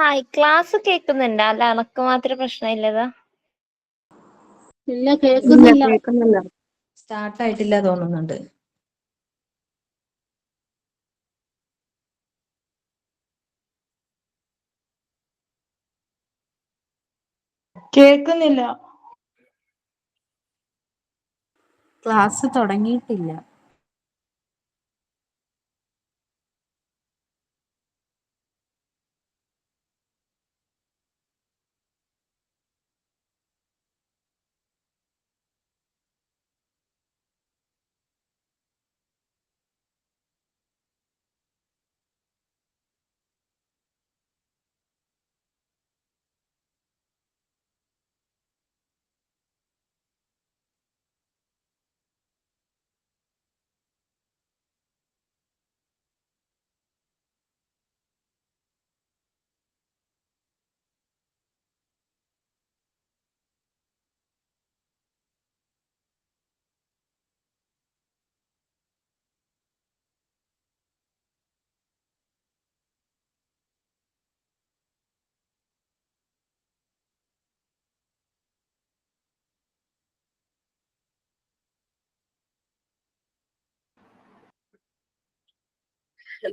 Hi, class കേൾക്കുന്നുണ്ടോ? അല്ല എനക്ക് മാത്രമേ പ്രശ്നമില്ലതാ? ഇല്ല, കേൾക്കുന്നില്ല. സ്റ്റാർട്ട് ആയിട്ടില്ല തോന്നുന്നുണ്ട്. കേൾക്കുന്നില്ല. ക്ലാസ് തുടങ്ങിയിട്ടില്ല.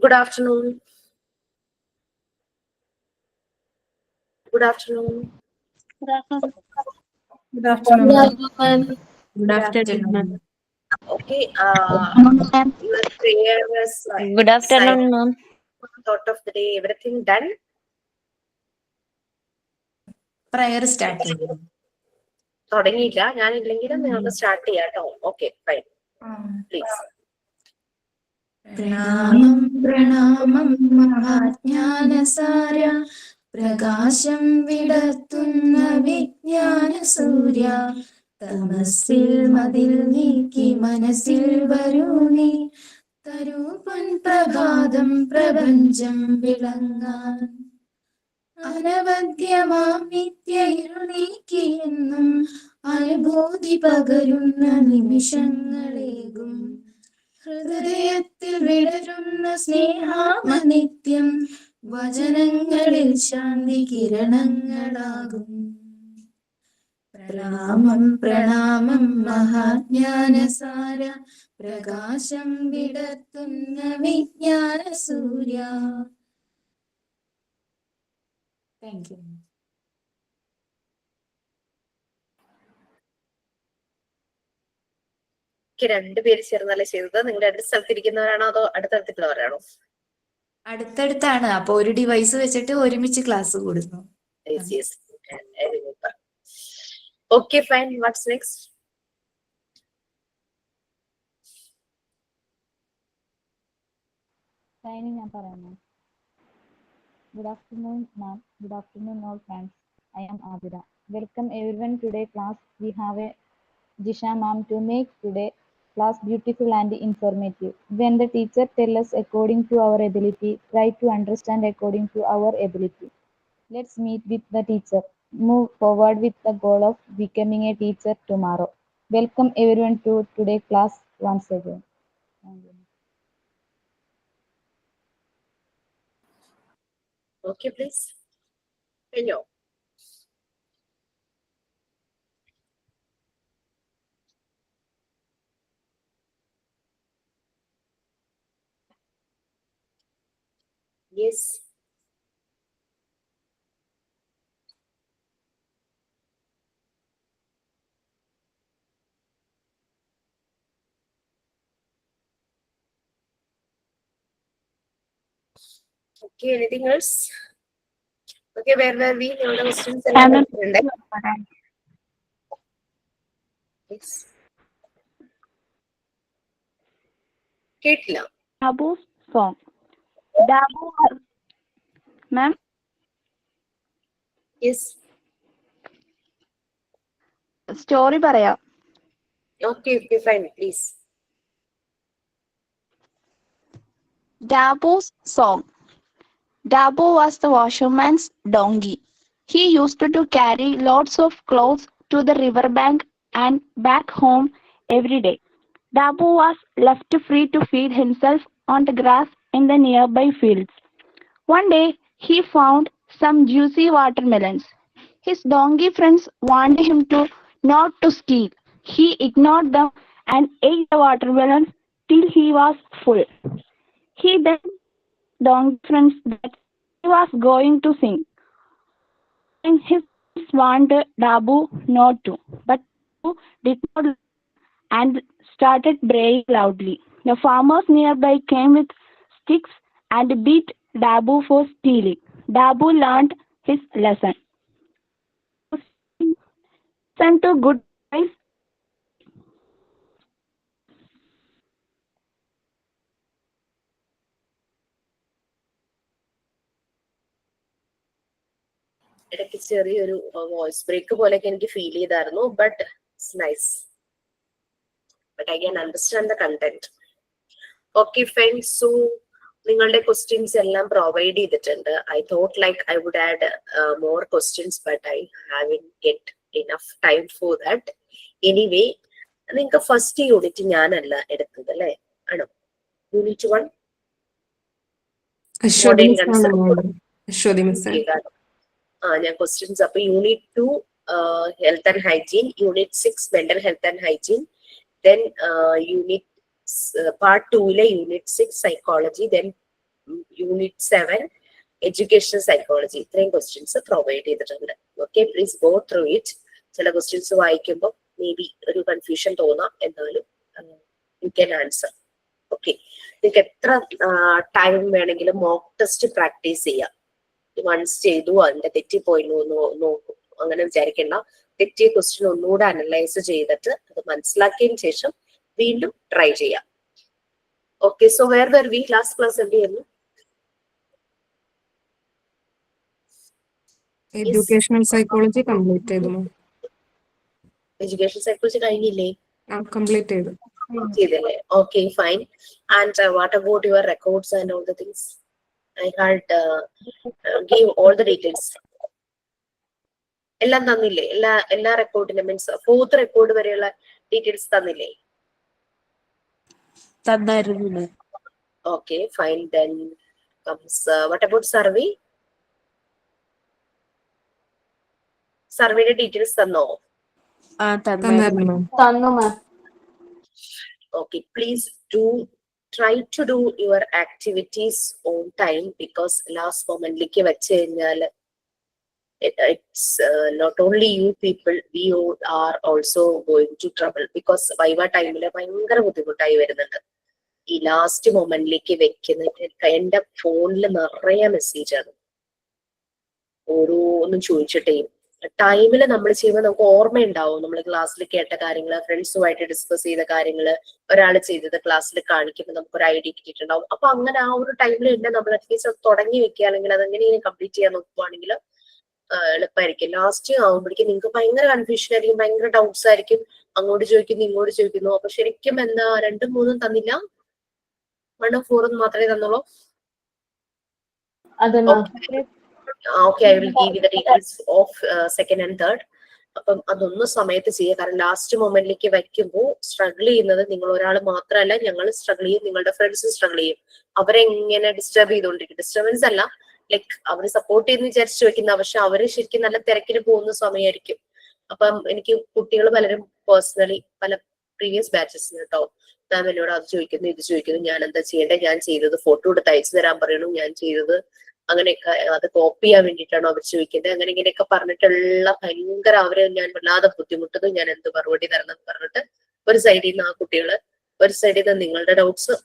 Good afternoon. Good afternoon. Good afternoon. Good afternoon. Good afternoon. Okay. Your prayer was Good afternoon, ma'am. thought of the day. Everything done? Prayer start ചെയ്തു. തുടങ്ങിയില്ല. ഞാനില്ലെങ്കിലും നിങ്ങൾക്ക് സ്റ്റാർട്ട് ചെയ്യാം കേട്ടോ. Okay, fine. പ്ലീസ്. പ്രണാമം പ്രണാമം മഹാജ്ഞാനസാര, പ്രകാശം വിടർത്തുന്ന വിജ്ഞാന സൂര്യ, തമസിൽ മതിൽ നീക്കി മനസ്സിൽ വരൂ നീ, തരൂ പ്രഭാതം പ്രപഞ്ചം വിളങ്ങാൻ. അനവദ്യമാം നിത്യയിരുൾ നീക്കിയെന്നും അനുഭൂതി പകരുന്ന നിമിഷങ്ങളേകും, ഹൃദയത്തിൽ വിടരുന്ന സ്നേഹാമനിത്യം വചനങ്ങളിൽ ശാന്തി കിരണങ്ങളാകും. പ്രണാമം പ്രണാമം മഹാജ്ഞാനസാര, പ്രകാശം വിടർത്തുന്ന വിജ്ഞാന സൂര്യ. Thank you. രണ്ടുപേര് ചേർന്നല്ലേ ചെയ്തത്? നിങ്ങളുടെ അടുത്ത സ്ഥലത്തിരിക്കുന്നവരാണോ അതോ അടുത്തടുത്തുള്ളവരാണോ? അടുത്തടുത്താണ്. അപ്പൊ ഒരു ഡിവൈസ് വെച്ചിട്ട് ഒരുമിച്ച് ക്ലാസ് കൂടുന്നു. Okay, fine. What's next? ഞാൻ പറയുന്നു. Good afternoon, ma'am. Good afternoon, all friends. I am Abira. Welcome everyone today class. We have a Jisha ma'am to make today class beautiful and informative. When the teacher tell us according to our ability, try to understand according to our ability. Let's meet with the teacher. Move forward with the goal of becoming a teacher tomorrow. Welcome everyone to today class once again. Thank you. Okay, please. Hello. Yes. Okay, anything else? Okay, where were we? Your questions Yes. കേട്ടില്ല. Dabu's song. Dabu, ma'am. Yes. Story പറയാം. Okay, fine, please. Dabu's song. Dabu was the washerman's donkey. He used to carry lots of clothes to the riverbank and back home every day. Dabu was left free to feed himself on the grass in the nearby fields. One day, he found some juicy watermelons. His donkey friends warned him not to steal. He ignored them and ate the watermelons till he was full. He then donkey friends that he was going to sing, and his friends warned Dabu not to, but Dabu did not and started braying loudly. The farmers nearby came with sticks and beat Dabu for stealing. Dabu learned his lesson. Listen to good advice. ഇടയ്ക്ക് ചെറിയൊരു voice break പോലെയൊക്കെ എനിക്ക് feel ചെയ്തായിരുന്നു, but it's nice. But I can understand the content. Okay friends, so നിങ്ങളുടെ questions എല്ലാം provide ചെയ്തിട്ടുണ്ട്. I thought like I would add more questions, but I haven't get enough time for that. Anyway, നിങ്ങൾക്ക് first unit ഞാനല്ല എടുത്തത് അല്ലേ? ആണോ? Unit 1 ഞാൻ questions. അപ്പൊ unit 2 health and hygiene, unit 6 mental health and hygiene, then unit part 2 unit 6 psychology, then unit 7 education psychology. ഇത്രയും questions provide ചെയ്തിട്ടുണ്ട്. Okay, please go through it. ചില ക്വസ്റ്റ്യൻസ് വായിക്കുമ്പോൾ മേ ബി ഒരു കൺഫ്യൂഷൻ തോന്നാം, എന്നാലും you can answer. Okay, നിങ്ങൾക്ക് എത്ര time വേണമെങ്കിലും മോക്ക് ടെസ്റ്റ് പ്രാക്ടീസ് ചെയ്യാം. വൺസ് ചെയ്തു അതിന്റെ തെറ്റിപ്പോയി നോക്കും, അങ്ങനെ വിചാരിക്കേണ്ട. തെറ്റിയ ക്വസ്റ്റ്യൻ ഒന്നുകൂടെ അനലൈസ് ചെയ്തിട്ട് അത് മനസ്സിലാക്കിയതിന് ശേഷം വീണ്ടും ട്രൈ ചെയ്യാം. Okay, so where we last class എന്ത് ചെയ്യുന്നു? എഡ്യൂക്കേഷണൽ സൈക്കോളജി കംപ്ലീറ്റ് ചെയ്തു. എഡ്യൂക്കേഷൻ സൈക്കോളജി കഴിഞ്ഞില്ലേ? കംപ്ലീറ്റ് ചെയ്തു. ചെയ്തല്ലേ? Okay, fine. And what about your records and all the things? I had give all the details. എല്ലാം തന്നില്ലേ? എല്ലാ റെക്കോർഡിനും മീൻസ് 4th റെക്കോർഡ് വരെയുള്ള ഡീറ്റെയിൽസ് തന്നില്ലേ? തന്നായിരുന്നു. Okay, fine. Then comes what about survey? സർവേയുടെ ഡീറ്റെയിൽസ് തന്നോ? തന്നു മാം. Okay, please try to do your activities on time, because last moment like vechu kennal it's not only you people, we are also going to trouble, because viva time il bhayangara buddhimuttayi varunundu. Ee last moment like vekkuna ende phone il nariya message aanu, ഓരോന്നും ചോദിച്ചിട്ടേ. ടൈമിൽ നമ്മൾ ചെയ്യുമ്പോൾ നമുക്ക് ഓർമ്മയുണ്ടാവും, നമ്മൾ ക്ലാസ്സിൽ കേട്ട കാര്യങ്ങൾ, ഫ്രണ്ട്സുമായിട്ട് discuss ചെയ്ത കാര്യങ്ങൾ, ഒരാൾ ചെയ്തത് ക്ലാസ്സിൽ കാണിക്കുമ്പോൾ നമുക്കൊരു ഐഡിയ കിട്ടിയിട്ടുണ്ടാവും. അപ്പൊ അങ്ങനെ ആ ഒരു ടൈമിൽ തന്നെ നമ്മൾ അറ്റ്ലീസ്റ്റ് അത് തുടങ്ങി വെക്കുക, അല്ലെങ്കിൽ അതെങ്ങനെ കംപ്ലീറ്റ് ചെയ്യാൻ നോക്കുവാണെങ്കിൽ എളുപ്പമായിരിക്കും. ലാസ്റ്റ് ആവുമ്പോഴേക്കും നിങ്ങൾക്ക് ഭയങ്കര കൺഫ്യൂഷൻ ആയിരിക്കും, ഭയങ്കര ഡൗട്ട്സ് ആയിരിക്കും, അങ്ങോട്ട് ചോദിക്കുന്നു ഇങ്ങോട്ട് ചോദിക്കുന്നു. അപ്പൊ ശരിക്കും എന്താ 2ഉം 3ഉം തന്നില്ല, 1ഉം 4ഉം മാത്രമേ തന്നുള്ളൂ. Okay, I will give you the details of second and third. അപ്പം അതൊന്നും സമയത്ത് ചെയ്യുക. കാരണം ലാസ്റ്റ് മൊമെന്റിലേക്ക് വയ്ക്കുമ്പോൾ സ്ട്രഗിൾ ചെയ്യുന്നത് നിങ്ങൾ ഒരാൾ മാത്രമല്ല, ഞങ്ങൾ സ്ട്രഗിൾ ചെയ്യും, നിങ്ങളുടെ ഫ്രണ്ട്സ് സ്ട്രഗിൾ ചെയ്യും. അവരെങ്ങനെ ഡിസ്റ്റർബ് ചെയ്തുകൊണ്ടിരിക്കും. ഡിസ്റ്റർബൻസ് അല്ല, ലൈക്ക് അവര് സപ്പോർട്ട് ചെയ്യുന്ന വിചാരിച്ചു വെക്കുന്ന, പക്ഷെ അവര് ശരിക്കും നല്ല തിരക്കിന് പോകുന്ന സമയമായിരിക്കും. അപ്പം എനിക്ക് കുട്ടികൾ പലരും പേഴ്സണലി പല പ്രീവിയസ് ബാച്ചസിന് കേട്ടോ, മാം എന്നോട് അത് ചോദിക്കുന്നു ഇത് ചോദിക്കുന്നു, ഞാൻ എന്താ ചെയ്യേണ്ടത്, ഞാൻ ചെയ്തത് ഫോട്ടോ എടുത്ത് അയച്ചു തരാൻ പറയണു, ഞാൻ ചെയ്തത് അങ്ങനെയൊക്കെ അത് കോപ്പി ചെയ്യാൻ വേണ്ടിയിട്ടാണോ അവർ ചോദിക്കുന്നത്, അങ്ങനെ ഇങ്ങനെയൊക്കെ പറഞ്ഞിട്ടുള്ള ഭയങ്കര അവരെ ഞാൻ വല്ലാതെ ബുദ്ധിമുട്ടുന്നു, ഞാൻ എന്ത് മറുപടി തരണം എന്ന് പറഞ്ഞിട്ട് ഒരു സൈഡിൽ നിന്ന് ആ കുട്ടികള്, ഒരു സൈഡിൽ നിന്ന് നിങ്ങളുടെ ഡൗട്ട്സ്,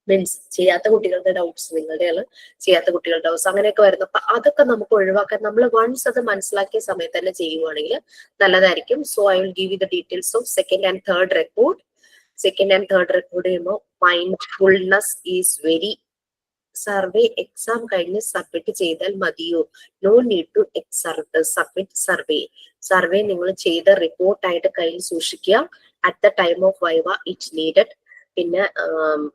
മീൻസ് ചെയ്യാത്ത കുട്ടികളുടെ ഡൗട്ട്സ് നിങ്ങളുടെ, ചെയ്യാത്ത കുട്ടികളുടെ ഡൗട്ട്സ്, അങ്ങനെയൊക്കെ വരുന്നു. അപ്പൊ അതൊക്കെ നമുക്ക് ഒഴിവാക്കാൻ നമ്മൾ വൺസ് അത് മനസ്സിലാക്കിയ സമയത്ത് തന്നെ ചെയ്യുവാണെങ്കിൽ നല്ലതായിരിക്കും. So I will give you the details of second and third record. Second and third record ചെയ്യുമ്പോൾ mindfulness is very. Survey exam കഴിഞ്ഞ് സബ്മിറ്റ് ചെയ്താൽ മതിയോ? No need to submit survey. Survey നിങ്ങൾ ചെയ്ത റിപ്പോർട്ടായിട്ട് കയ്യിൽ സൂക്ഷിക്കുക. At the time of viva it needed. പിന്നെ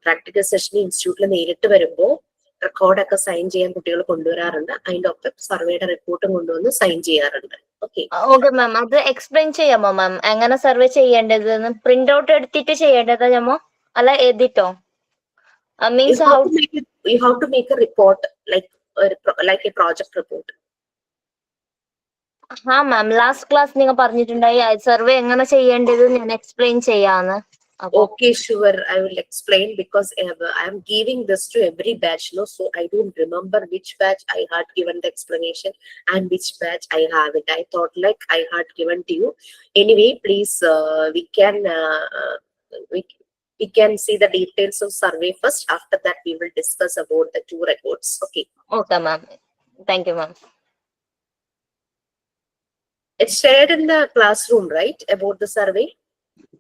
പ്രാക്ടിക്കൽ സെഷൻ ഇൻസ്റ്റിറ്റ്യൂട്ടിൽ നേരിട്ട് വരുമ്പോൾ റെക്കോർഡൊക്കെ സൈൻ ചെയ്യാൻ കുട്ടികൾ കൊണ്ടുവരാറുണ്ട്. അതിന്റെ ഒപ്പം സർവേയുടെ റിപ്പോർട്ടും കൊണ്ടുവന്ന് സൈൻ ചെയ്യാറുണ്ട്. ഓക്കെ മാം, അത് എക്സ്പ്ലെയിൻ ചെയ്യാമോ മാം? എങ്ങനെ സർവേ ചെയ്യേണ്ടത്? പ്രിന്റ് ഔട്ട് എടുത്തിട്ട് ചെയ്യേണ്ടതാ ഞമ്മോ, അല്ല എഴുതിട്ടോ? Means you have to make a report, like like a project report. ആ മാം ലാസ്റ്റ് ക്ലാസ് നിങ്ങൾ പറഞ്ഞിട്ടുണ്ടായി സർവേ എങ്ങനെ ചെയ്യേണ്ടത് ഞാൻ എക്സ്പ്ലെയിൻ ചെയ്യാന്ന്. അപ്പൊ Okay, sure. I will explain because I am giving this to every batch, no? So I don't remember which batch I had given the explanation and which batch I have it. I thought like I had given to you. Anyway, please, we can see the details of survey first. After that, we will discuss about the 2 records. Okay. Okay ma'am, thank you ma'am. It's shared in the classroom, right? About the survey.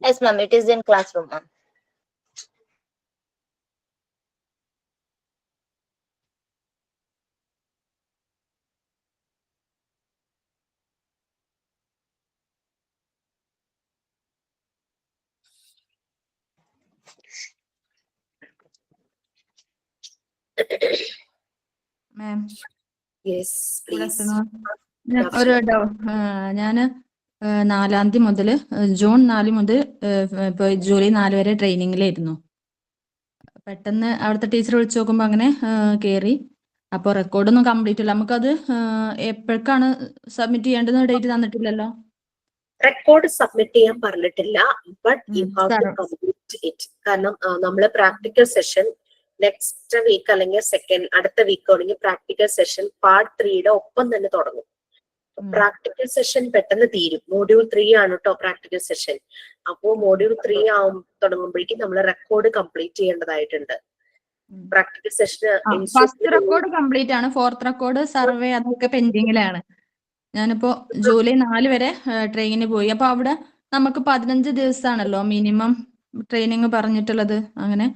Yes ma'am, it is in classroom ma'am. Ma'am Yes, good please. Afternoon. ഒരു ഞാൻ 4-ാം തീയതി മുതൽ June 4 മുതൽ ഇപ്പോൾ July 4 വരെ ട്രെയിനിങ്ങിലായിരുന്നു. പെട്ടെന്ന് അവിടുത്തെ teacher വിളിച്ചു നോക്കുമ്പോൾ അങ്ങനെ കയറി. അപ്പോൾ റെക്കോർഡൊന്നും കംപ്ലീറ്റ് ഇല്ല. നമുക്കത് എപ്പോഴേക്കാണ് സബ്മിറ്റ് ചെയ്യേണ്ടത് ഡേറ്റ് തന്നിട്ടില്ലല്ലോ. റെക്കോർഡ് സബ്മിറ്റ് ചെയ്യാൻ പറഞ്ഞിട്ടില്ല, but you have to complete it. കാരണം നമ്മള് പ്രാക്ടിക്കൽ സെഷൻ നെക്സ്റ്റ് വീക്ക് അല്ലെങ്കിൽ അടുത്ത വീക്ക് ആണെങ്കിൽ പ്രാക്ടിക്കൽ സെഷൻ പാർട്ട് 3യുടെ ഒപ്പം തന്നെ തുടങ്ങും. പ്രാക്ടിക്കൽ സെഷൻ പെട്ടെന്ന് തീരും. മോഡ്യൂൾ 3 ആണ് കേട്ടോ പ്രാക്ടിക്കൽ സെഷൻ. അപ്പോ മോഡ്യൂൾ 3 തുടങ്ങുമ്പോഴേക്കും നമ്മൾ റെക്കോർഡ് കംപ്ലീറ്റ് ചെയ്യേണ്ടതായിട്ടുണ്ട്. Practical session first record complete ആണ്. 4th റെക്കോർഡ് സർവേ അതൊക്കെ പെൻഡിങ്ങിലാണ്. ഞാനിപ്പോ ജൂലൈ 4 വരെ ട്രെയിനിന് പോയി. അപ്പൊ അവിടെ നമുക്ക് 15 ദിവസമാണല്ലോ മിനിമം ട്രെയിനിങ് പറഞ്ഞിട്ടുള്ളത്. അങ്ങനെ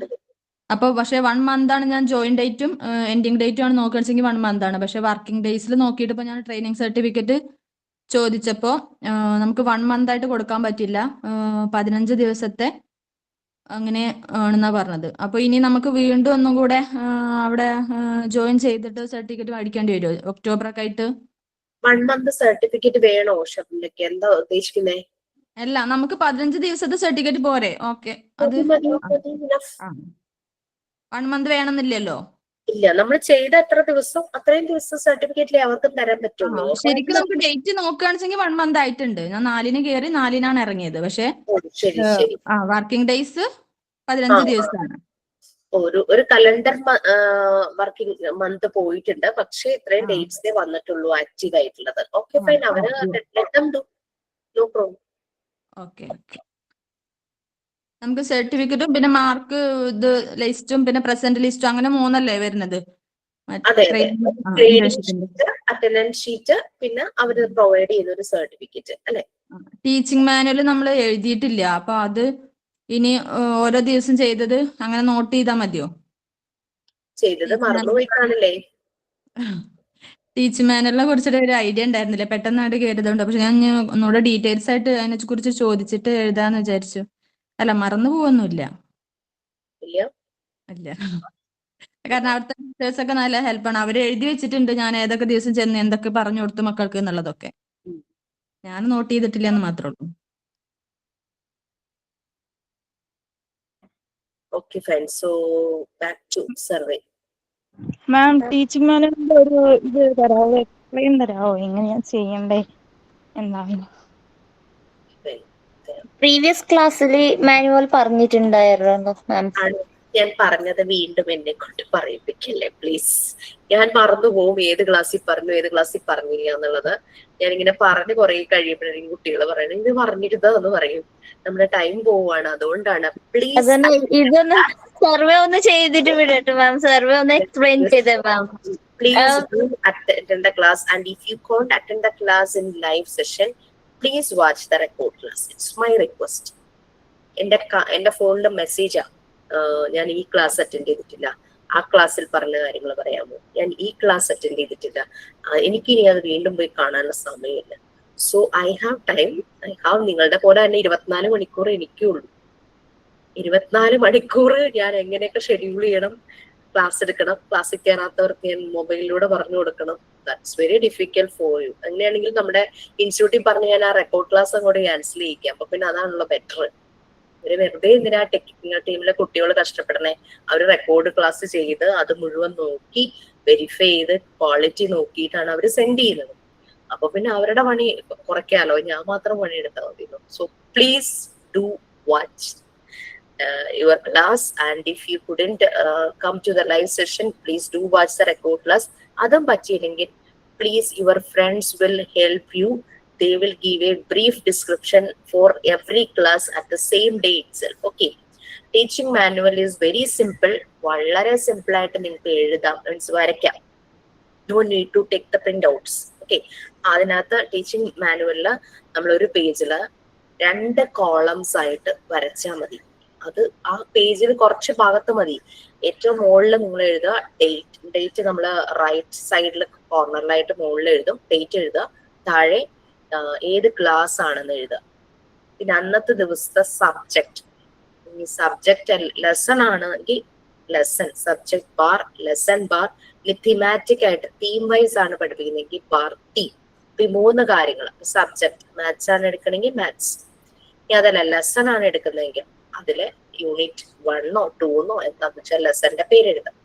അപ്പൊ പക്ഷെ 1 month ആണ് ഞാൻ ജോയിൻ ഡേറ്റും എൻഡിങ് ഡേറ്റും ആണ് നോക്കുകയാണെങ്കിൽ 1 month ആണ്. പക്ഷെ വർക്കിംഗ് ഡേയ്സിൽ നോക്കിയിട്ട് ഇപ്പൊ ഞാൻ ട്രെയിനിങ് സർട്ടിഫിക്കറ്റ് ചോദിച്ചപ്പോ നമുക്ക് 1 month ആയിട്ട് കൊടുക്കാൻ പറ്റില്ല, 15 ദിവസത്തെ അങ്ങനെ ആണെന്നാ പറഞ്ഞത്. അപ്പൊ ഇനി നമുക്ക് വീണ്ടും ഒന്നും കൂടെ അവിടെ ജോയിൻ ചെയ്തിട്ട് സർട്ടിഫിക്കറ്റ് മേടിക്കേണ്ടി വരുമോ ഒക്ടോബർ ഒക്കെ ആയിട്ട്? 1 month സർട്ടിഫിക്കറ്റ് വേണോ ഷബ്നയ്ക്ക്? എന്താ ഉദ്ദേശിക്കുന്നേ? അല്ല, നമുക്ക് 15 ദിവസത്തെ സർട്ടിഫിക്കറ്റ് പോരെ? ഓക്കെ, അത് 1 month വേണമെന്നില്ലല്ലോ. ഇല്ല, നമ്മൾ ചെയ്ത എത്ര ദിവസം അത്രയും ദിവസം സർട്ടിഫിക്കറ്റിലെ അവർക്ക് തരാൻ പറ്റുള്ളൂ. ശരിക്കും നമുക്ക് ഡേറ്റ് നോക്കുകയാണെന്നുവെച്ചെങ്കിൽ 1 month ആയിട്ടുണ്ട്. ഞാൻ 4-ന് കയറി 4-നാണ് ഇറങ്ങിയത്. പക്ഷെ വർക്കിംഗ് ഡേയ്സ് 15 ദിവസമാണ്. ഒരു കലണ്ടർ വർക്കിംഗ് മന്ത് പോയിട്ടുണ്ട്, പക്ഷെ ഇത്രയും ഡേറ്റ്സേ വന്നിട്ടുള്ളൂ ആക്റ്റീവ് ആയിട്ടുള്ളത്. ഓക്കെ ഫൈൻ, അവര് നോ പ്രോബ്ലം. ഓക്കെ, നമുക്ക് സർട്ടിഫിക്കറ്റും പിന്നെ മാർക്ക് ഇത് ലിസ്റ്റും പിന്നെ പ്രസന്റ് ലിസ്റ്റും അങ്ങനെ 3 വരുന്നത്. അറ്റൻഡൻസ് ഷീറ്റ്, പിന്നെ അവര് പ്രൊവൈഡ് ചെയ്യുന്ന ഒരു സർട്ടിഫിക്കറ്റ് അല്ലെ. ടീച്ചിങ് മാനുവൽ നമ്മൾ എഴുതിയിട്ടില്ല. അപ്പൊ അത് ഇനി ഓരോ ദിവസം ചെയ്തത് അങ്ങനെ നോട്ട് ചെയ്താൽ മതിയോ? ചെയ്തത് മറന്നുപോയി കാണില്ലേ? ടീച്ചിങ് മാനുവലിനെ കുറിച്ചിട്ട് ഒരു ഐഡിയ ഉണ്ടായിരുന്നില്ല, പെട്ടെന്നായിട്ട് കയറിയതുകൊണ്ട്. പക്ഷെ ഞാൻ ഒന്നുകൂടെ ഡീറ്റെയിൽസ് ആയിട്ട് അതിനെ കുറിച്ച് ചോദിച്ചിട്ട് എഴുതാന്ന് വിചാരിച്ചു. അല്ല, മറന്നു പോവൊന്നുമില്ല. ഇല്ല, കാരണം അവിടുത്തെ ടീച്ചേഴ്സ് ഒക്കെ നല്ല ഹെൽപ്പാണ്. അവര് എഴുതി വെച്ചിട്ടുണ്ട് ഞാൻ ഏതൊക്കെ ദിവസം ചെന്ന് എന്തൊക്കെ പറഞ്ഞു കൊടുത്തു മക്കൾക്ക് എന്നുള്ളതൊക്കെ. ഞാൻ നോട്ട് ചെയ്തിട്ടില്ല എന്ന് മാത്രമേ ഉള്ളൂ. Okay, fine. So back to survey. Ma'am, teaching മാനുവലിന്റെ ഒരു ഇത് തരാവോ, എക്സ്പ്ലെയിൻ തരാവോ എങ്ങനെയാ ചെയ്യണ്ടേ എന്താണ്? പ്രീവിയസ് ക്ലാസ്സിൽ മാനുവൽ പറഞ്ഞിട്ടുണ്ടായിരുന്നു മാം. ഞാൻ പറഞ്ഞത് വീണ്ടും എന്നെ കൊണ്ട് പറയിപ്പിക്കല്ലേ പ്ലീസ്. ഞാൻ മറന്നുപോകും ഏത് ക്ലാസ്സിൽ പറഞ്ഞു ഏത് ക്ലാസ്സിൽ പറഞ്ഞില്ല എന്നുള്ളത്. ഞാനിങ്ങനെ പറഞ്ഞ് കുറെ കഴിയുമ്പോഴായിരിക്കും കുട്ടികൾ പറയണത് ഇത് പറഞ്ഞിരുന്നതെന്ന് പറയും. നമ്മുടെ ടൈം പോവാണ്, അതുകൊണ്ടാണ്. പ്ലീസ് ഇതൊന്ന് സർവേ ഒന്ന് ചെയ്തിട്ട് വിടട്ടെ മാം. സർവേ ഒന്ന് എക്സ്പ്ലെയിൻ ചെയ്തേ മാം. Please do attend the class, and if you can't attend the class in live session, please watch the record class. It's my request. എന്റെ ഫോണിലെ മെസ്സേജാ, ഞാൻ ഈ ക്ലാസ് അറ്റൻഡ് ചെയ്തിട്ടില്ല, ആ ക്ലാസ്സിൽ പറഞ്ഞ കാര്യങ്ങൾ പറയാമോ, ഞാൻ ഈ ക്ലാസ് അറ്റൻഡ് ചെയ്തിട്ടില്ല, എനിക്കിനി അത് വീണ്ടും പോയി കാണാനുള്ള സമയമില്ല. So I have time, I have. നിങ്ങളുടെ പോലെ തന്നെ 24 മണിക്കൂർ എനിക്കുള്ളൂ. 24 മണിക്കൂർ ഞാൻ എങ്ങനെയൊക്കെ ഷെഡ്യൂൾ ചെയ്യണം, ക്ലാസ് എടുക്കണം, ക്ലാസ്സിൽ കയറാത്തവർക്ക് ഞാൻ മൊബൈലിലൂടെ പറഞ്ഞു കൊടുക്കണം. That's very difficult for you. അങ്ങനെയാണെങ്കിൽ നമ്മുടെ ഇൻസ്റ്റിറ്റ്യൂട്ടിൽ പറഞ്ഞ് ഞാൻ ആ റെക്കോർഡ് ക്ലാസ് അങ്ങോട്ട് ക്യാൻസൽ ചെയ്യിക്കാം. അപ്പൊ പിന്നെ അതാണല്ലോ ബെറ്റർ. ഒരു വെറുതെ എന്തിനാ ടെക്നിക്കൽ ടീമിലെ കുട്ടികൾ കഷ്ടപ്പെടണേ? അവർ റെക്കോർഡ് ക്ലാസ് ചെയ്ത് അത് മുഴുവൻ നോക്കി വെരിഫൈ ചെയ്ത് ക്വാളിറ്റി നോക്കിയിട്ടാണ് അവർ സെൻഡ് ചെയ്യുന്നത്. അപ്പൊ പിന്നെ അവരുടെ പണി കുറയ്ക്കാലോ, ഞാൻ മാത്രം പണി എടുത്താൽ മതി. So please do watch your class, and if you couldn't come to the live session, please do watch the record class. Adum pachilengil please your friends will help you. They will give a brief description for every class at the same day itself. Okay, teaching manual is very simple, vallare simple aayittu ningalku ezhudam means varakkam. No need to take the printouts. Okay, adinathu teaching manual la nammal oru page la 2 columns ആയിട്ട് വരച്ചാൽ മതി. അത് ആ പേജിൽ കുറച്ച് ഭാഗത്ത് മതി. ഏറ്റവും മുകളിൽ നിങ്ങൾ എഴുതുക ഡേറ്റ് നമ്മൾ റൈറ്റ് സൈഡിൽ കോർണറിലായിട്ട് മുകളിൽ എഴുതും, ഡേറ്റ് എഴുതുക, താഴെ ഏത് ക്ലാസ് ആണെന്ന് എഴുതുക. പിന്നെ അന്നത്തെ ദിവസത്തെ സബ്ജക്ട്, ഈ സബ്ജക്ട് ലെസൺ ആണെങ്കിൽ lesson, subject bar, lesson bar. Thematic ആയിട്ട് തീം വൈസ് ആണ് പഠിപ്പിക്കുന്നതെങ്കിൽ ബാർ തീം. ഈ 3 കാര്യങ്ങൾ. സബ്ജക്ട് മാത്സ് ആണ് എടുക്കണമെങ്കിൽ മാത്സ്, അതല്ല ലെസൺ ആണ് എടുക്കുന്നതെങ്കിൽ അതില് യൂണിറ്റ് 1 or 2 എന്താന്ന് വെച്ചാൽ ലെസന്റെ പേര് എഴുതാം.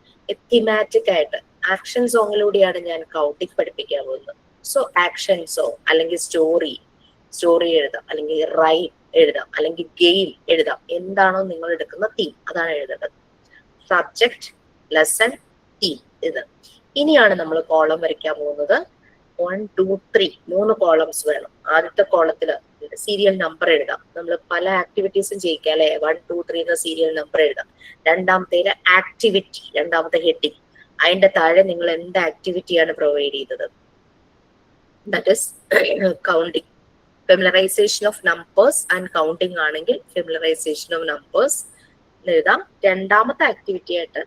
തിമാറ്റിക് ആയിട്ട് ആക്ഷൻ സോങ്ങിലൂടെയാണ് ഞാൻ കൗണ്ടിങ് പഠിപ്പിക്കാൻ പോകുന്നത്. സോ ആക്ഷൻ സോങ് അല്ലെങ്കിൽ സ്റ്റോറി എഴുതാം, അല്ലെങ്കിൽ റൈം എഴുതാം, അല്ലെങ്കിൽ ഗെയിം എഴുതാം. എന്താണോ നിങ്ങൾ എടുക്കുന്ന തീം അതാണ് എഴുതേണ്ടത്. Subject, lesson, theme. ഇത് ഇനിയാണ് നമ്മൾ കോളം വരയ്ക്കാൻ പോകുന്നത്. 1, 2, 3 3 കോളംസ് വേണം. ആദ്യത്തെ കോളത്തില് സീരിയൽ നമ്പർ എഴുതാം. നമ്മൾ പല ആക്ടിവിറ്റീസും ചെയ്യിക്കാം അല്ലെ, 1, 2, 3 എന്ന സീരിയൽ നമ്പർ എഴുതാം. രണ്ടാമത്തേല് ആക്ടിവിറ്റി, രണ്ടാമത്തെ ഹെഡിങ്. അതിന്റെ താഴെ നിങ്ങൾ എന്ത് ആക്ടിവിറ്റിയാണ് പ്രൊവൈഡ് ചെയ്തത്, that is counting. Familiarisation of numbers and counting ആണെങ്കിൽ ഫെമിലറൈസേഷൻ ഓഫ് നമ്പേഴ്സ് എഴുതാം. രണ്ടാമത്തെ ആക്ടിവിറ്റി ആയിട്ട്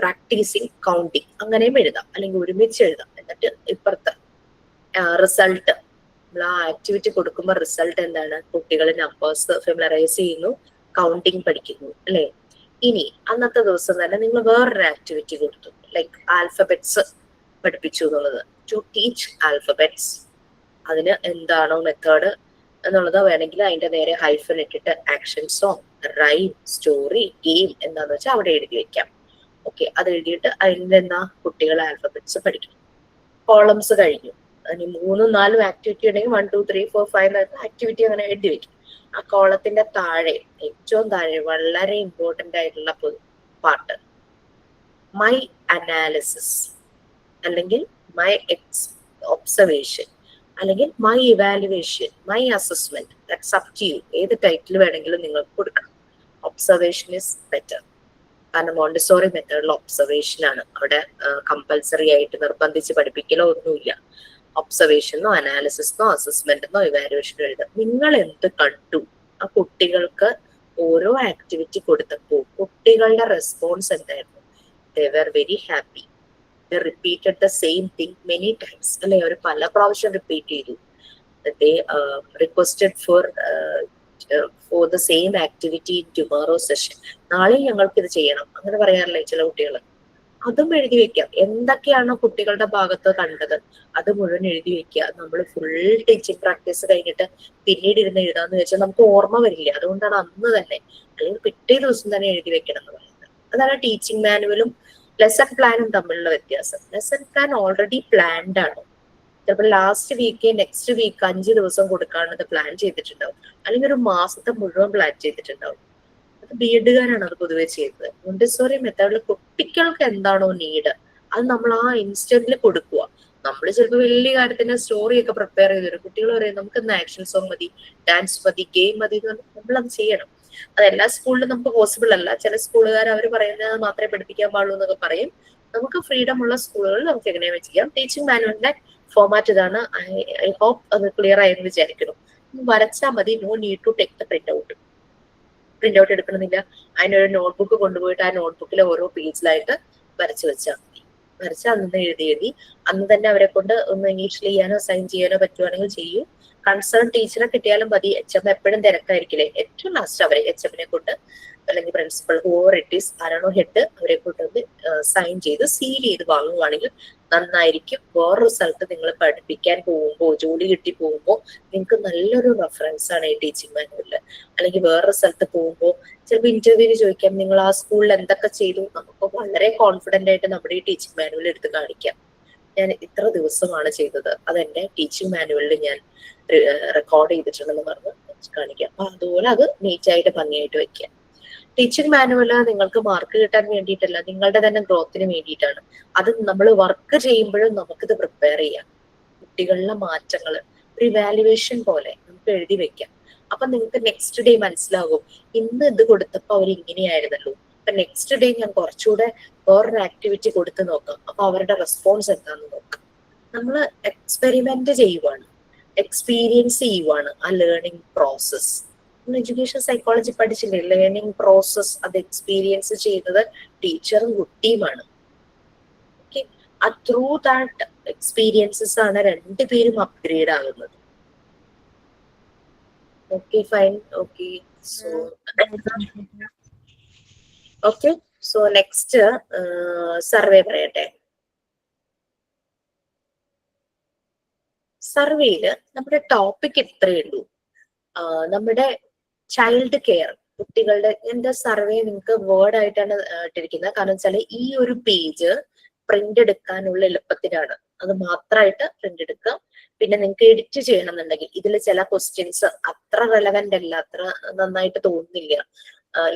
പ്രാക്ടീസിങ് കൗണ്ടിങ് അങ്ങനെയും എഴുതാം, അല്ലെങ്കിൽ ഒരുമിച്ച് എഴുതാം. എന്നിട്ട് ഇപ്പുറത്തെ റിസൾട്ട്, നമ്മൾ ആ ആക്ടിവിറ്റി കൊടുക്കുമ്പോൾ റിസൾട്ട് എന്താണ്, കുട്ടികൾ നമ്പേഴ്സ് ഫെമിലറൈസ് ചെയ്യുന്നു, കൗണ്ടിങ് പഠിക്കുന്നു അല്ലെ. ഇനി അന്നത്തെ ദിവസം തന്നെ നിങ്ങൾ വേറൊരു ആക്ടിവിറ്റി കൊടുത്തു, ലൈക്ക് ആൽഫബറ്റ്സ് പഠിപ്പിച്ചു എന്നുള്ളത്. To teach alphabets. അതിന് എന്താണോ മെത്തേഡ് എന്നുള്ളത് വേണമെങ്കിൽ അതിന്റെ നേരെ ഹൈഫൻ ഇട്ടിട്ട് action song, rhyme, story, game എന്താന്ന് വെച്ചാൽ അവിടെ എഴുതി വെക്കാം. ഓക്കെ, അത് എഴുതിയിട്ട് അതിന്റെ എന്താ കുട്ടികൾ ആൽഫബറ്റ്സ് പഠിക്കും. കോളംസ് കഴിഞ്ഞു. അതിന് 3, 4 ആക്ടിവിറ്റി ഉണ്ടെങ്കിൽ 1, 2, 3, 4, 5 ആക്ടിവിറ്റി അങ്ങനെ എഴുതി വെക്കും. ആ കോളത്തിന്റെ താഴെ ഏറ്റവും താഴെ വളരെ ഇമ്പോർട്ടന്റ് ആയിട്ടുള്ള പാർട്ട് മൈ അനാലിസിസ്, അല്ലെങ്കിൽ മൈ ഒബ്സർവേഷൻ, അല്ലെങ്കിൽ my evaluation, my assessment. That's up to you. ഏത് ടൈറ്റിൽ വേണമെങ്കിലും നിങ്ങൾക്ക് കൊടുക്കണം. Observation is better. കാരണം മോണ്ടിസോറി മെത്തേഡിൽ ഒബ്സർവേഷൻ ആണ്. അവിടെ കമ്പൽസറി ആയിട്ട് നിർബന്ധിച്ച് പഠിപ്പിക്കലോ ഒന്നുമില്ല. ഒബ്സർവേഷനോ അനാലിസിസിനോ അസസ്മെന്റിനോ ഇവാലുവേഷനോ എഴുതാം. നിങ്ങൾ എന്ത് കണ്ടു, ആ കുട്ടികൾക്ക് ഓരോ ആക്ടിവിറ്റി കൊടുത്തപ്പോൾ കുട്ടികളുടെ റെസ്പോൺസ് എന്തായിരുന്നു? They were very happy. They repeated the same thing many times അല്ലെ. അവർ പല പ്രാവശ്യം റിപ്പീറ്റ് ചെയ്തു. They requested for the same activity in tomorrow session. നാളെ ഞങ്ങൾക്ക് ഇത് ചെയ്യണം അങ്ങനെ പറയാറില്ലേ ചില കുട്ടികൾ. അതും എഴുതി വെക്കാം. എന്തൊക്കെയാണോ കുട്ടികളുടെ ഭാഗത്ത് കണ്ടത് അത് മുഴുവൻ എഴുതി വെക്കുക. നമ്മൾ ഫുൾ ടീച്ചിങ് പ്രാക്ടീസ് കഴിഞ്ഞിട്ട് പിന്നീട് ഇരുന്ന് എഴുതാന്ന് വെച്ചാൽ നമുക്ക് ഓർമ്മ വരില്ല. അതുകൊണ്ടാണ് അന്ന് തന്നെ അല്ലെങ്കിൽ പിറ്റേ ദിവസം തന്നെ എഴുതി വെക്കണം എന്ന് പറയുന്നത്. അതാണ് ടീച്ചിങ് മാനുവലും ലെസൺ പ്ലാനും തമ്മിലുള്ള വ്യത്യാസം. ലെസൺ പ്ലാൻ ഓൾറെഡി പ്ലാൻഡ് ആണ്. ചിലപ്പോൾ ലാസ്റ്റ് വീക്ക് നെക്സ്റ്റ് വീക്ക് 5 ദിവസം കൊടുക്കാനുള്ളത് പ്ലാൻ ചെയ്തിട്ടുണ്ടാവും, അല്ലെങ്കിൽ ഒരു മാസത്തെ മുഴുവൻ പ്ലാൻ ചെയ്തിട്ടുണ്ടാവും. അത് ബിഎഡുകാരാണ് അത് പൊതുവെ ചെയ്തത്. മോണ്ടിസോറി മെത്തേഡിൽ കുട്ടികൾക്ക് എന്താണോ നീഡ് അത് നമ്മൾ ആ ഇൻസ്റ്റന്റിൽ കൊടുക്കുക. നമ്മൾ ചിലപ്പോൾ വലിയ കാര്യത്തിന് സ്റ്റോറി ഒക്കെ പ്രിപ്പയർ ചെയ്ത് തരും. കുട്ടികൾ പറയും നമുക്ക് ഇന്ന് ആക്ഷൻ സോങ് മതി, ഡാൻസ് മതി, ഗെയിം മതി എന്ന് പറഞ്ഞാൽ നമ്മളത് ചെയ്യണം. അത് എല്ലാ സ്കൂളിലും നമുക്ക് പോസിബിൾ അല്ല. ചില സ്കൂളുകാർ അവർ പറയുന്നത് മാത്രമേ പഠിപ്പിക്കാൻ പാടുള്ളൂ എന്നൊക്കെ പറയും. നമുക്ക് ഫ്രീഡം ഉള്ള സ്കൂളുകളിൽ നമുക്ക് എങ്ങനെയാണ് ചെയ്യാം. ടീച്ചിങ് മാനുവലിന്റെ ഫോമാറ്റ് ഇതാണ്. ഐ ഹോപ്പ് അത് ക്ലിയർ ആയെന്ന് വിചാരിക്കുന്നു. വരച്ചാൽ മതി. No need to take the print out. Print out എടുക്കണമെന്നില്ല. അതിനൊരു നോട്ട്ബുക്ക് കൊണ്ടുപോയിട്ട് ആ നോട്ട്ബുക്കിലെ ഓരോ പേജിലായിട്ട് വരച്ചു വെച്ചാൽ മതി. വരച്ച് അന്ന് എഴുതി അന്ന് തന്നെ അവരെ കൊണ്ട് ഒന്ന് ഇംഗ്ലീഷിൽ ചെയ്യാനോ സൈൻ ചെയ്യാനോ പറ്റുവാണെങ്കിൽ ചെയ്യൂ. കൺസേൺ ടീച്ചറെ കിട്ടിയാലും മതി. HM എപ്പോഴും തിരക്കായിരിക്കില്ലേ. ഏറ്റവും ലാസ്റ്റ് അവരെ HMനെ കൊണ്ട് അല്ലെങ്കിൽ പ്രിൻസിപ്പൽ ഓർ ഇറ്റ് ഈസ് ആരാണോ ഹെഡ് അവരെ കൊണ്ട് സൈൻ ചെയ്ത് സീൽ ചെയ്ത് വാങ്ങുവാണെങ്കിൽ നന്നായിരിക്കും. വേറൊരു സ്ഥലത്ത് നിങ്ങൾ പഠിപ്പിക്കാൻ പോകുമ്പോൾ, ജോലി കിട്ടി പോകുമ്പോൾ നിങ്ങൾക്ക് നല്ലൊരു റെഫറൻസ് ആണ് ഈ ടീച്ചിങ് മാനുവലില്. അല്ലെങ്കിൽ വേറൊരു സ്ഥലത്ത് പോകുമ്പോൾ ചിലപ്പോൾ ഇന്റർവ്യൂവിന് ചോദിക്കാം നിങ്ങൾ ആ സ്കൂളിൽ എന്തൊക്കെ ചെയ്തു, നമുക്ക് വളരെ കോൺഫിഡന്റ് ആയിട്ട് നമ്മുടെ ഈ ടീച്ചിങ് മാനുവൽ എടുത്ത് കാണിക്കാം. ഞാൻ ഇത്ര ദിവസമാണ് ചെയ്തത്, അതെന്റെ ടീച്ചിങ് മാനുവലിൽ ഞാൻ റെക്കോർഡ് ചെയ്തിട്ടുണ്ടെന്ന് പറഞ്ഞ് കാണിക്കാം. അപ്പൊ അതുപോലെ അത് നീറ്റായിട്ട് ഭംഗിയായിട്ട് വെക്കുക. ടീച്ചിങ് മാനുവല് നിങ്ങൾക്ക് മാർക്ക് കിട്ടാൻ വേണ്ടിയിട്ടല്ല, നിങ്ങളുടെ തന്നെ ഗ്രോത്തിന് വേണ്ടിയിട്ടാണ്. അത് നമ്മൾ വർക്ക് ചെയ്യുമ്പോഴും നമുക്കിത് പ്രിപ്പയർ ചെയ്യാം. കുട്ടികളിലെ മാറ്റങ്ങൾ ഒരു ഇവാലുവേഷൻ പോലെ നമുക്ക് എഴുതി വെക്കാം. അപ്പൊ നിങ്ങൾക്ക് നെക്സ്റ്റ് ഡേ മനസ്സിലാകും, ഇന്ന് ഇത് കൊടുത്തപ്പോ അവർ ഇങ്ങനെയായിരുന്നല്ലോ, അപ്പൊ നെക്സ്റ്റ് ഡേ ഞാൻ കുറച്ചുകൂടെ വേറൊരു ആക്ടിവിറ്റി കൊടുത്ത് നോക്കാം, അപ്പൊ അവരുടെ റെസ്പോൺസ് എന്താന്ന് നോക്കാം. നമ്മൾ എക്സ്പെരിമെന്റ് ചെയ്യുവാണ്, എക്സ്പീരിയൻസ് ചെയ്യുവാണ് ആ ലേണിംഗ് പ്രോസസ്. എഡ്യൂക്കേഷൻ സൈക്കോളജി പഠിച്ചില്ലേ, ലേണിംഗ് പ്രോസസ് അത് എക്സ്പീരിയൻസ് ചെയ്യുന്നത് ടീച്ചറും കുട്ടിയുമാണ്. ഓക്കെ, ത്രൂ ദാറ്റ് എക്സ്പീരിയൻസസ് ആണ് രണ്ടുപേരും അപ്ഗ്രേഡ് ആകുന്നത്. Okay, fine. Okay, so okay, so next survey പറയട്ടെ. സർവേയില് നമ്മുടെ ടോപ്പിക് ഇത്രയേ ഉള്ളൂ. നമ്മുടെ ചൈൽഡ് കെയർ, കുട്ടികളുടെ. എന്റെ സർവേ നിങ്ങൾക്ക് വേർഡ് ആയിട്ടാണ് ഇട്ടിരിക്കുന്നത്. കാരണം വെച്ചാൽ ഈ ഒരു പേജ് പ്രിന്റ് എടുക്കാനുള്ള എളുപ്പത്തിനാണ്, അത് മാത്രമായിട്ട് പ്രിന്റ് എടുക്കാം. പിന്നെ നിങ്ങൾക്ക് എഡിറ്റ് ചെയ്യണം എന്നുണ്ടെങ്കിൽ ഇതിൽ ചില ക്വസ്റ്റ്യൻസ് അത്ര റെലവെന്റ് അല്ല, അത്ര നന്നായിട്ട് തോന്നുന്നില്ല,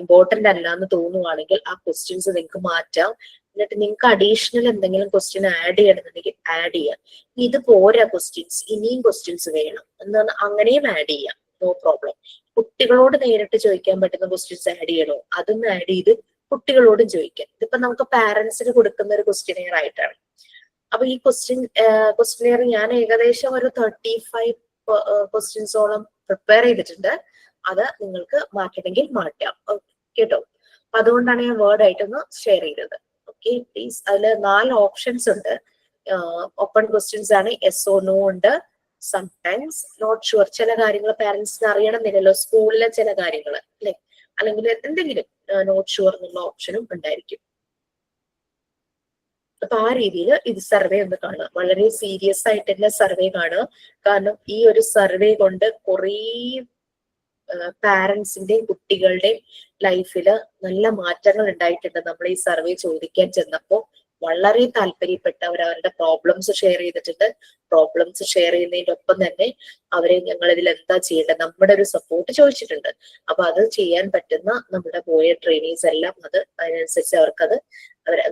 ഇമ്പോർട്ടന്റ് അല്ല എന്ന് തോന്നുവാണെങ്കിൽ ആ ക്വസ്റ്റ്യൻസ് നിങ്ങൾക്ക് മാറ്റാം. എന്നിട്ട് നിങ്ങൾക്ക് അഡീഷണൽ എന്തെങ്കിലും ക്വസ്റ്റ്യൻ ആഡ് ചെയ്യണമെന്നുണ്ടെങ്കിൽ ആഡ് ചെയ്യാം. ഇത് പോരാ ക്വസ്റ്റ്യൻസ്, ഇനിയും ക്വസ്റ്റ്യൻസ് വേണം എന്നാണ്, അങ്ങനെയും ആഡ് ചെയ്യാം, നോ പ്രോബ്ലം. കുട്ടികളോട് നേരിട്ട് ചോദിക്കാൻ പറ്റുന്ന ക്വസ്റ്റ്യൻസ് ആഡ് ചെയ്യണോ, അതൊന്ന് ആഡ് ചെയ്ത് കുട്ടികളോടും ചോദിക്കാം. ഇതിപ്പോ നമുക്ക് പാരന്റ്സിന് കൊടുക്കുന്ന ഒരു ക്വസ്റ്റ്യനെയർ ആയിട്ടാണ്. അപ്പൊ ഈ ക്വസ്റ്റ്യനെയർ ഞാൻ ഏകദേശം ഒരു 35 ക്വസ്റ്റ്യൻസോളം പ്രിപ്പയർ ചെയ്തിട്ടുണ്ട്. അത് നിങ്ങൾക്ക് മാറ്റണമെങ്കിൽ മാറ്റാം, കേട്ടോ. അപ്പൊ അതുകൊണ്ടാണ് ഞാൻ വേർഡ് ആയിട്ടൊന്ന് ഷെയർ ചെയ്തത്. Okay, please. അതിൽ 4 ഓപ്ഷൻസ് ഉണ്ട്. ഓപ്പൺ ക്വസ്റ്റ്യൻസ് ആണ്, യെസ് ഓർ നോ ഉണ്ട്, സംടൈംസ് നോട്ട് ഷുവർ. ചില കാര്യങ്ങൾ പാരന്റ്സിന് അറിയണമെന്നില്ലല്ലോ, സ്കൂളിലെ ചില കാര്യങ്ങൾ അല്ലെ, അല്ലെങ്കിൽ എന്തെങ്കിലും നോട്ട് ഷുവർ എന്നുള്ള ഓപ്ഷനും ഉണ്ടായിരിക്കും. അപ്പൊ ആ രീതിയിൽ ഇത് സർവേ ഒന്ന് കാണുക, വളരെ സീരിയസ് ആയിട്ട് തന്നെ സർവേ കാണുക. കാരണം ഈ ഒരു സർവേ കൊണ്ട് കുറേ പാരന്റ്സിന്റെയും കുട്ടികളുടെയും ലൈഫില് നല്ല മാറ്റങ്ങൾ ഉണ്ടായിട്ടുണ്ട്. നമ്മൾ ഈ സർവേ ചോദിക്കാൻ ചെന്നപ്പോ വളരെ താല്പര്യപ്പെട്ടവർ അവരുടെ പ്രോബ്ലംസ് ഷെയർ ചെയ്തിട്ടുണ്ട്. പ്രോബ്ലംസ് ഷെയർ ചെയ്യുന്നതിന്റെ ഒപ്പം തന്നെ അവരെ ഞങ്ങൾ ഇതിൽ എന്താ ചെയ്യേണ്ടത്, നമ്മുടെ ഒരു സപ്പോർട്ട് ചോദിച്ചിട്ടുണ്ട്. അപ്പൊ അത് ചെയ്യാൻ പറ്റുന്ന നമ്മുടെ പോയ ട്രെയിനീസ് എല്ലാം അത് അതിനനുസരിച്ച് അവർക്കത്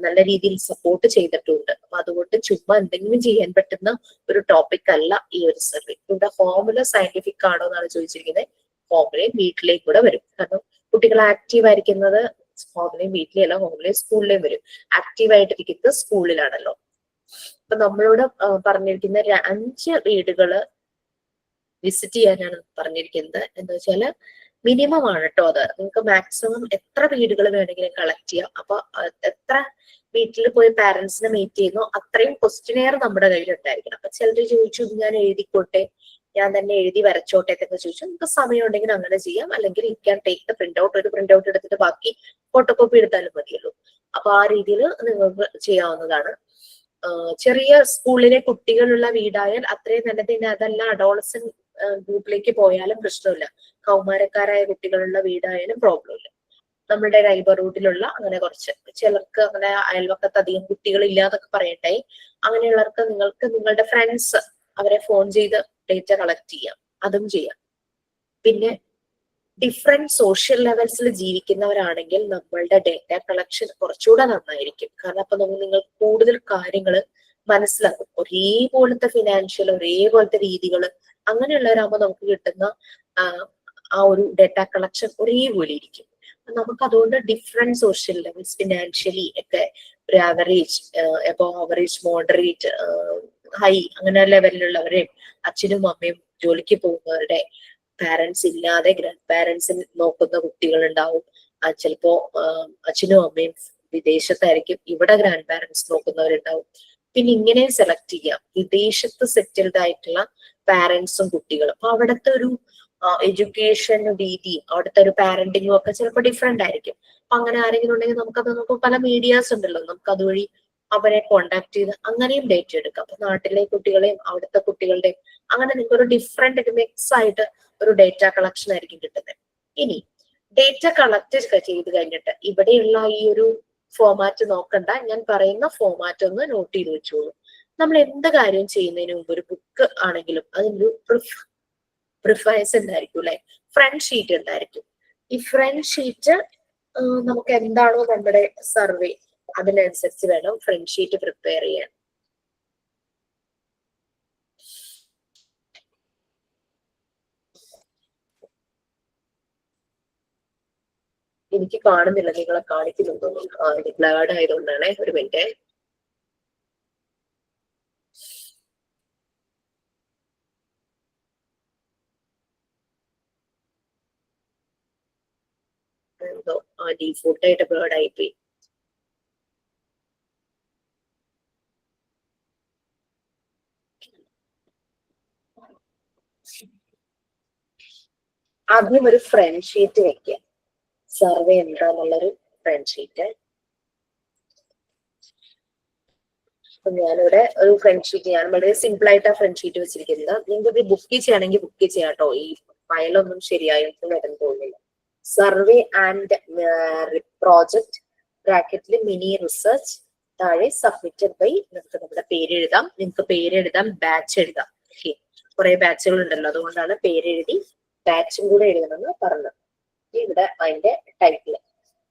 നല്ല രീതിയിൽ സപ്പോർട്ട് ചെയ്തിട്ടുണ്ട്. അപ്പൊ അതുകൊണ്ട് ചുമ്മാ എന്തെങ്കിലും ചെയ്യാൻ പറ്റുന്ന ഒരു ടോപ്പിക് അല്ല ഈ ഒരു സർവേ. ഇവിടെ ഫോമുല സയന്റിഫിക് ആണോ എന്നാണ് ചോദിച്ചിരിക്കുന്നത്. ഫോമുലയും വീട്ടിലേക്ക് കൂടെ വരും. കാരണം കുട്ടികൾ ആക്റ്റീവ് ആയിരിക്കുന്നത് ഫോമുലയും വീട്ടിലെയല്ല, ഹോമിലെയും സ്കൂളിലെയും വരും. ആക്റ്റീവ് ആയിട്ടിരിക്കുന്നത് സ്കൂളിലാണല്ലോ. അപ്പൊ നമ്മളോട് പറഞ്ഞിരിക്കുന്ന 5 വീടുകള് വിസിറ്റ് ചെയ്യാനാണ് പറഞ്ഞിരിക്കുന്നത്. എന്ന് വെച്ചാല് മിനിമം ആണ് കേട്ടോ അത്. നിങ്ങൾക്ക് മാക്സിമം എത്ര വീടുകൾ വേണമെങ്കിലും കളക്ട് ചെയ്യാം. അപ്പൊ എത്ര വീട്ടിൽ പോയി പാരന്റ്സിനെ മീറ്റ് ചെയ്യുന്നു അത്രയും ക്വസ്റ്റ്യനെയർ നമ്മുടെ കയ്യിൽ ഉണ്ടായിരിക്കണം. അപ്പൊ ചിലർ ചോദിച്ചു ഞാൻ എഴുതിക്കോട്ടെ, ഞാൻ തന്നെ എഴുതി വരച്ചോട്ടെ എന്നൊക്കെ ചോദിച്ചു. നിങ്ങൾക്ക് സമയം ഉണ്ടെങ്കിൽ അങ്ങനെ ചെയ്യാം, അല്ലെങ്കിൽ you can take the print out. ഒരു പ്രിന്റ് ഔട്ട് എടുത്തിട്ട് ബാക്കി ഫോട്ടോകോപ്പി എടുത്താലും മതിയല്ലോ. അപ്പൊ ആ രീതിയിൽ നിങ്ങൾക്ക് ചെയ്യാവുന്നതാണ്. ചെറിയ സ്കൂളിലെ കുട്ടികളുള്ള വീടായാൽ അത്രയും നല്ലത്. പിന്നെ അതല്ല അഡോളസൻ ഗ്രൂപ്പിലേക്ക് പോയാലും പ്രശ്നമില്ല. കൗമാരക്കാരായ കുട്ടികളുള്ള വീടായാലും പ്രോബ്ലം ഇല്ല. നമ്മുടെ നൈബർഹുഡിലുള്ള അങ്ങനെ കുറച്ച് ചിലർക്ക് അങ്ങനെ അയൽവക്കത്ത് അധികം കുട്ടികളില്ലാതൊക്കെ പറയണ്ടായി. അങ്ങനെയുള്ളവർക്ക് നിങ്ങൾക്ക് നിങ്ങളുടെ ഫ്രണ്ട്സ് അവരെ ഫോൺ ചെയ്ത് ഡേറ്റ കളക്ട് ചെയ്യാം, അതും ചെയ്യാം. പിന്നെ ഡിഫറെന്റ് സോഷ്യൽ ലെവൽസിൽ ജീവിക്കുന്നവരാണെങ്കിൽ നമ്മളുടെ ഡേറ്റ കളക്ഷൻ കുറച്ചുകൂടെ നന്നായിരിക്കും. കാരണം അപ്പൊ നിങ്ങൾക്ക് കൂടുതൽ കാര്യങ്ങൾ മനസ്സിലാക്കും. ഒരേപോലത്തെ ഫിനാൻഷ്യൽ, ഒരേപോലത്തെ രീതികൾ അങ്ങനെയുള്ളവരാകുമ്പോൾ നമുക്ക് കിട്ടുന്ന ആ ഒരു ഡേറ്റ കളക്ഷൻ ഒരേപോലെ ഇരിക്കും. നമുക്ക് അതുകൊണ്ട് ഡിഫറെന്റ് സോഷ്യൽ ലെവൽസ് ഫിനാൻഷ്യലി ഒക്കെ ഒരു ആവറേജ്, അപ്പോ ആവറേജ്, മോഡറേറ്റ്, ഹൈ അങ്ങനെ ലെവലിലുള്ളവരെയും അച്ഛനും അമ്മയും ജോലിക്ക് പോകുന്നവരുടെ പാരന്റ്സ് ഇല്ലാതെ ഗ്രാൻഡ് പാരന്റ്സ് നോക്കുന്ന കുട്ടികൾ ഉണ്ടാവും. ചിലപ്പോ അച്ഛനും അമ്മയും വിദേശത്തായിരിക്കും, ഇവിടെ ഗ്രാൻഡ് പാരന്റ്സ് നോക്കുന്നവരുണ്ടാവും. പിന്നെ ഇങ്ങനെ സെലക്ട് ചെയ്യാം വിദേശത്ത് സെറ്റിൽഡ് ആയിട്ടുള്ള പാരന്റ്സും കുട്ടികളും. അപ്പൊ അവിടുത്തെ ഒരു എഡ്യൂക്കേഷൻ രീതി, അവിടുത്തെ ഒരു പാരന്റിങ്ങും ഒക്കെ ചിലപ്പോൾ ഡിഫറെന്റ് ആയിരിക്കും. അപ്പൊ അങ്ങനെ ആരെങ്കിലും ഉണ്ടെങ്കിൽ നമുക്കത് പല മീഡിയാസ് ഉണ്ടല്ലോ, നമുക്ക് അതുവഴി അവരെ കോണ്ടാക്ട് ചെയ്ത് അങ്ങനെയും ഡേറ്റ എടുക്കാം. അപ്പൊ നാട്ടിലെ കുട്ടികളെയും അവിടുത്തെ കുട്ടികളുടെയും അങ്ങനെ നിങ്ങൾക്ക് ഒരു ഡിഫറെന്റ് മിക്സ് ആയിട്ട് ഒരു ഡേറ്റ കളക്ഷൻ ആയിരിക്കും കിട്ടുന്നത്. ഇനി ഡേറ്റ കളക്ട് ചെയ്ത് കഴിഞ്ഞിട്ട് ഇവിടെയുള്ള ഈ ഒരു ഫോമാറ്റ് നോക്കണ്ട, ഞാൻ പറയുന്ന ഫോമാറ്റ് ഒന്ന് നോട്ട് ചെയ്ത് വെച്ചോളൂ. നമ്മൾ എന്ത് കാര്യം ചെയ്യുന്നതിന് മുമ്പ് ഒരു ബുക്ക് ആണെങ്കിലും അതിനൊരു പ്രിഫറൻസ് ഉണ്ടായിരിക്കും അല്ലെ, ഫ്രണ്ട് ഷീറ്റ് ഉണ്ടായിരിക്കും. ഈ ഫ്രണ്ട് ഷീറ്റ് നമുക്ക് എന്താണോ നമ്മുടെ സർവേ അതിനനുസരിച്ച് വേണം ഫ്രണ്ട് ഷീറ്റ് പ്രിപ്പയർ ചെയ്യാൻ. എനിക്ക് കാണുന്നില്ല, നിങ്ങളെ കാണിക്കുന്നുണ്ടോ? ബ്ലേർഡ് ആയതുകൊണ്ടാണ്. ഒരു മിനിറ്റ്. എന്തോ ഡീഫോൾട്ട് ആയിട്ട് ബ്ലേർഡ് ആയിപ്പോയി. ആദ്യം ഒരു ഫ്രണ്ട് ഷീറ്റ് വെക്കുക. സർവേ എന്താന്നുള്ളൊരു ഫ്രണ്ട് ഷീറ്റ്. അപ്പൊ ഞാനിവിടെ ഒരു ഫ്രണ്ട് ഷീറ്റ്, ഞാൻ വളരെ സിമ്പിൾ ആയിട്ട് ആ ഫ്രണ്ട് ഷീറ്റ് വെച്ചിരിക്കുന്നത്. നിങ്ങൾക്ക് ബുക്ക് ചെയ്യണമെങ്കിൽ ബുക്ക് ചെയ്യാം കേട്ടോ. ഈ ഫയലൊന്നും ശരിയായിട്ട് വരാൻ പോകുന്നില്ല. സർവേ ആൻഡ് പ്രോജക്ട് ബ്രാക്കറ്റിൽ മിനി റിസർച്ച്, താഴെ സബ്മിറ്റഡ് ബൈ, നമുക്ക് നമ്മുടെ പേര് എഴുതാം. നിങ്ങൾക്ക് പേര് എഴുതാം, ബാച്ച് എഴുതാം. കുറെ ബാച്ചുകൾ ഉണ്ടല്ലോ, അതുകൊണ്ടാണ് പേരെഴുതി ബാച്ചും കൂടെ എഴുതണമെന്ന് പറഞ്ഞത്. ഇവിടെ അതിന്റെ ടൈറ്റിൽ.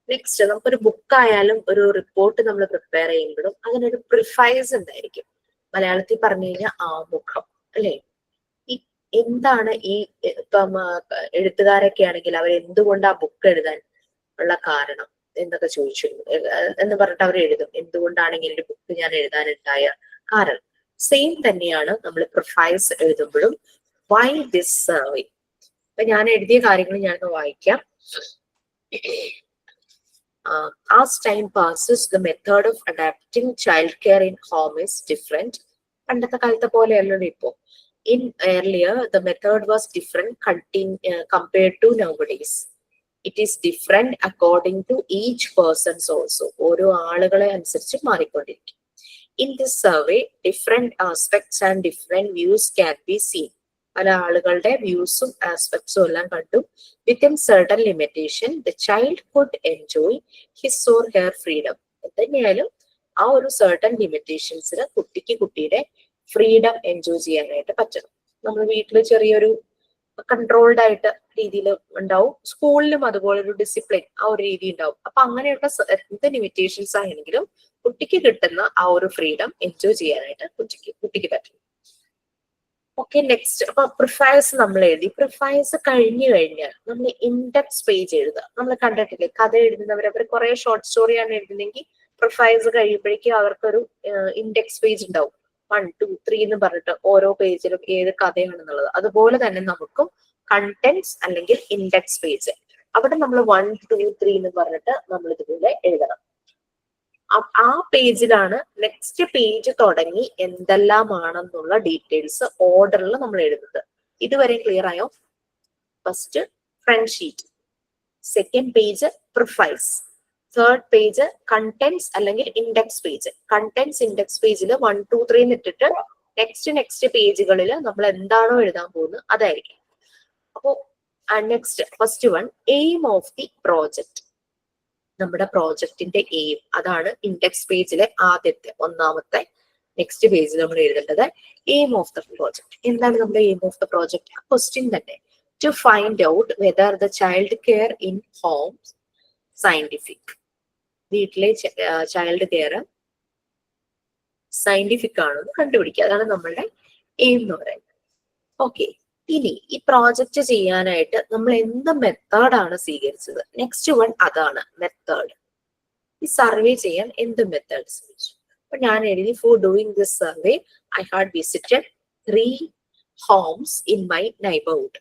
നെക്സ്റ്റ്, നമുക്കൊരു ബുക്ക് ആയാലും ഒരു റിപ്പോർട്ട് നമ്മൾ പ്രിപ്പയർ ചെയ്യുമ്പോഴും അതിനൊരു പ്രിഫൈസ് ഉണ്ടായിരിക്കും. മലയാളത്തിൽ പറഞ്ഞു കഴിഞ്ഞാൽ ആമുഖം അല്ലെ. ഈ എന്താണ് ഈ ഇപ്പം എഴുത്തുകാരൊക്കെ ആണെങ്കിൽ അവർ എന്തുകൊണ്ട് ആ ബുക്ക് എഴുതാൻ ഉള്ള കാരണം എന്നൊക്കെ ചോദിച്ചു എന്ന് പറഞ്ഞിട്ട് അവർ എഴുതും. എന്തുകൊണ്ടാണ് ഇങ്ങനെ ഒരു ബുക്ക് ഞാൻ എഴുതാനുണ്ടായ കാരണം. സെയിം തന്നെയാണ് നമ്മൾ പ്രിഫൈസ് എഴുതുമ്പോഴും. Why this survey. അപ്പൊ ഞാൻ എഴുതിയ കാര്യങ്ങൾ ഞാനൊന്ന് വായിക്കാം. As time passes, the method of adapting childcare in home is different. പണ്ടത്തെ കാലത്തെ പോലെയല്ലോ ഇപ്പോ. In earlier, the method was different compared to nowadays. It is different according to each person's also. ഓരോ ആളുകളെ അനുസരിച്ച് മാറിക്കൊണ്ടിരിക്കും. In this survey, different aspects and different views can be seen. പല ആളുകളുടെ വ്യൂസും ആസ്പെക്ട്സും എല്ലാം കണ്ടു. Within certain limitation, the child could enjoy his or her freedom. എന്തായാലും ആ ഒരു certain ലിമിറ്റേഷൻസിന് കുട്ടിയുടെ ഫ്രീഡം എൻജോയ് ചെയ്യാനായിട്ട് പറ്റണം. നമ്മൾ വീട്ടിൽ ചെറിയൊരു കൺട്രോൾഡ് ആയിട്ട് രീതിയിൽ ഉണ്ടാവും, സ്കൂളിലും അതുപോലെ ഒരു ഡിസിപ്ലിൻ ആ ഒരു രീതി ഉണ്ടാവും. അപ്പൊ അങ്ങനെയുള്ള എന്ത് ലിമിറ്റേഷൻസ് ആണെങ്കിലും കുട്ടിക്ക് കിട്ടുന്ന ആ ഒരു ഫ്രീഡം എൻജോയ് ചെയ്യാനായിട്ട് കുട്ടിക്ക് പറ്റും. Okay, next. അപ്പൊ പ്രിഫൈസ് നമ്മൾ എഴുതി. പ്രിഫൈസ് കഴിഞ്ഞു കഴിഞ്ഞാൽ നമ്മൾ ഇൻഡെക്സ് പേജ് എഴുതുക. നമ്മൾ കണ്ടിട്ടില്ലേ, കഥ എഴുതുന്നവർ അവർ കുറെ ഷോർട്ട് സ്റ്റോറിയാണ് എഴുതുന്നെങ്കിൽ പ്രിഫൈസ് കഴിയുമ്പോഴേക്കും അവർക്കൊരു ഇൻഡെക്സ് പേജ് ഉണ്ടാവും. 1, 2, 3 എന്ന് പറഞ്ഞിട്ട് ഓരോ പേജിലും ഏത് കഥയാണെന്നുള്ളത്. അതുപോലെ തന്നെ നമുക്കും കണ്ടന്റ്സ് അല്ലെങ്കിൽ ഇൻഡെക്സ് പേജ്, അവിടെ നമ്മൾ 1, 2, 3 എന്ന് പറഞ്ഞിട്ട് നമ്മൾ ഇതുപോലെ എഴുതണം. ആ പേജിലാണ് നെക്സ്റ്റ് പേജ് തുടങ്ങി എന്തെല്ലാമാണെന്നുള്ള ഡീറ്റെയിൽസ് ഓർഡറിൽ നമ്മൾ എഴുതുന്നത്. ഇതുവരെ ക്ലിയർ ആയോ? First front sheet, second page preface, third page contents അല്ലെങ്കിൽ ഇൻഡെക്സ് പേജ്. കണ്ടന്റ്സ് ഇൻഡെക്സ് പേജിൽ 1, 2, 3 ഇട്ടിട്ട് നെക്സ്റ്റ് പേജുകളിൽ നമ്മൾ എന്താണോ എഴുതാൻ പോകുന്നത് അതായിരിക്കും. അപ്പോ next first one, aim of the project. നമ്മുടെ പ്രോജക്റ്റിന്റെ എയിം, അതാണ് ഇൻഡെക്സ് പേജിലെ ഒന്നാമത്തെ നെക്സ്റ്റ് പേജിൽ നമ്മൾ എഴുതേണ്ടത്. Aim of the project. എന്താണ് നമ്മുടെ aim of the project? Question തന്നെ. To find out whether the child care in home scientific. വീട്ടിലെ ചൈൽഡ് കെയർ സയന്റിഫിക് ആണെന്ന് കണ്ടുപിടിക്കുക. അതാണ് നമ്മളുടെ എയിം എന്ന് പറയുന്നത്. ഓക്കെ, ഇനി ഈ പ്രോജക്റ്റ് ചെയ്യാനായിട്ട് നമ്മൾ എന്ത് മെത്തേഡാണ് സ്വീകരിച്ചത്? നെക്സ്റ്റ് വൺ അതാണ് മെത്തേഡ്. ഈ സർവേ ചെയ്യാൻ എന്ത് മെത്തേഡ് സ്വീകരിച്ചു? അപ്പൊ ഞാൻ എഴുതി, four doing this survey I had visited 3 homes in my neighborhood.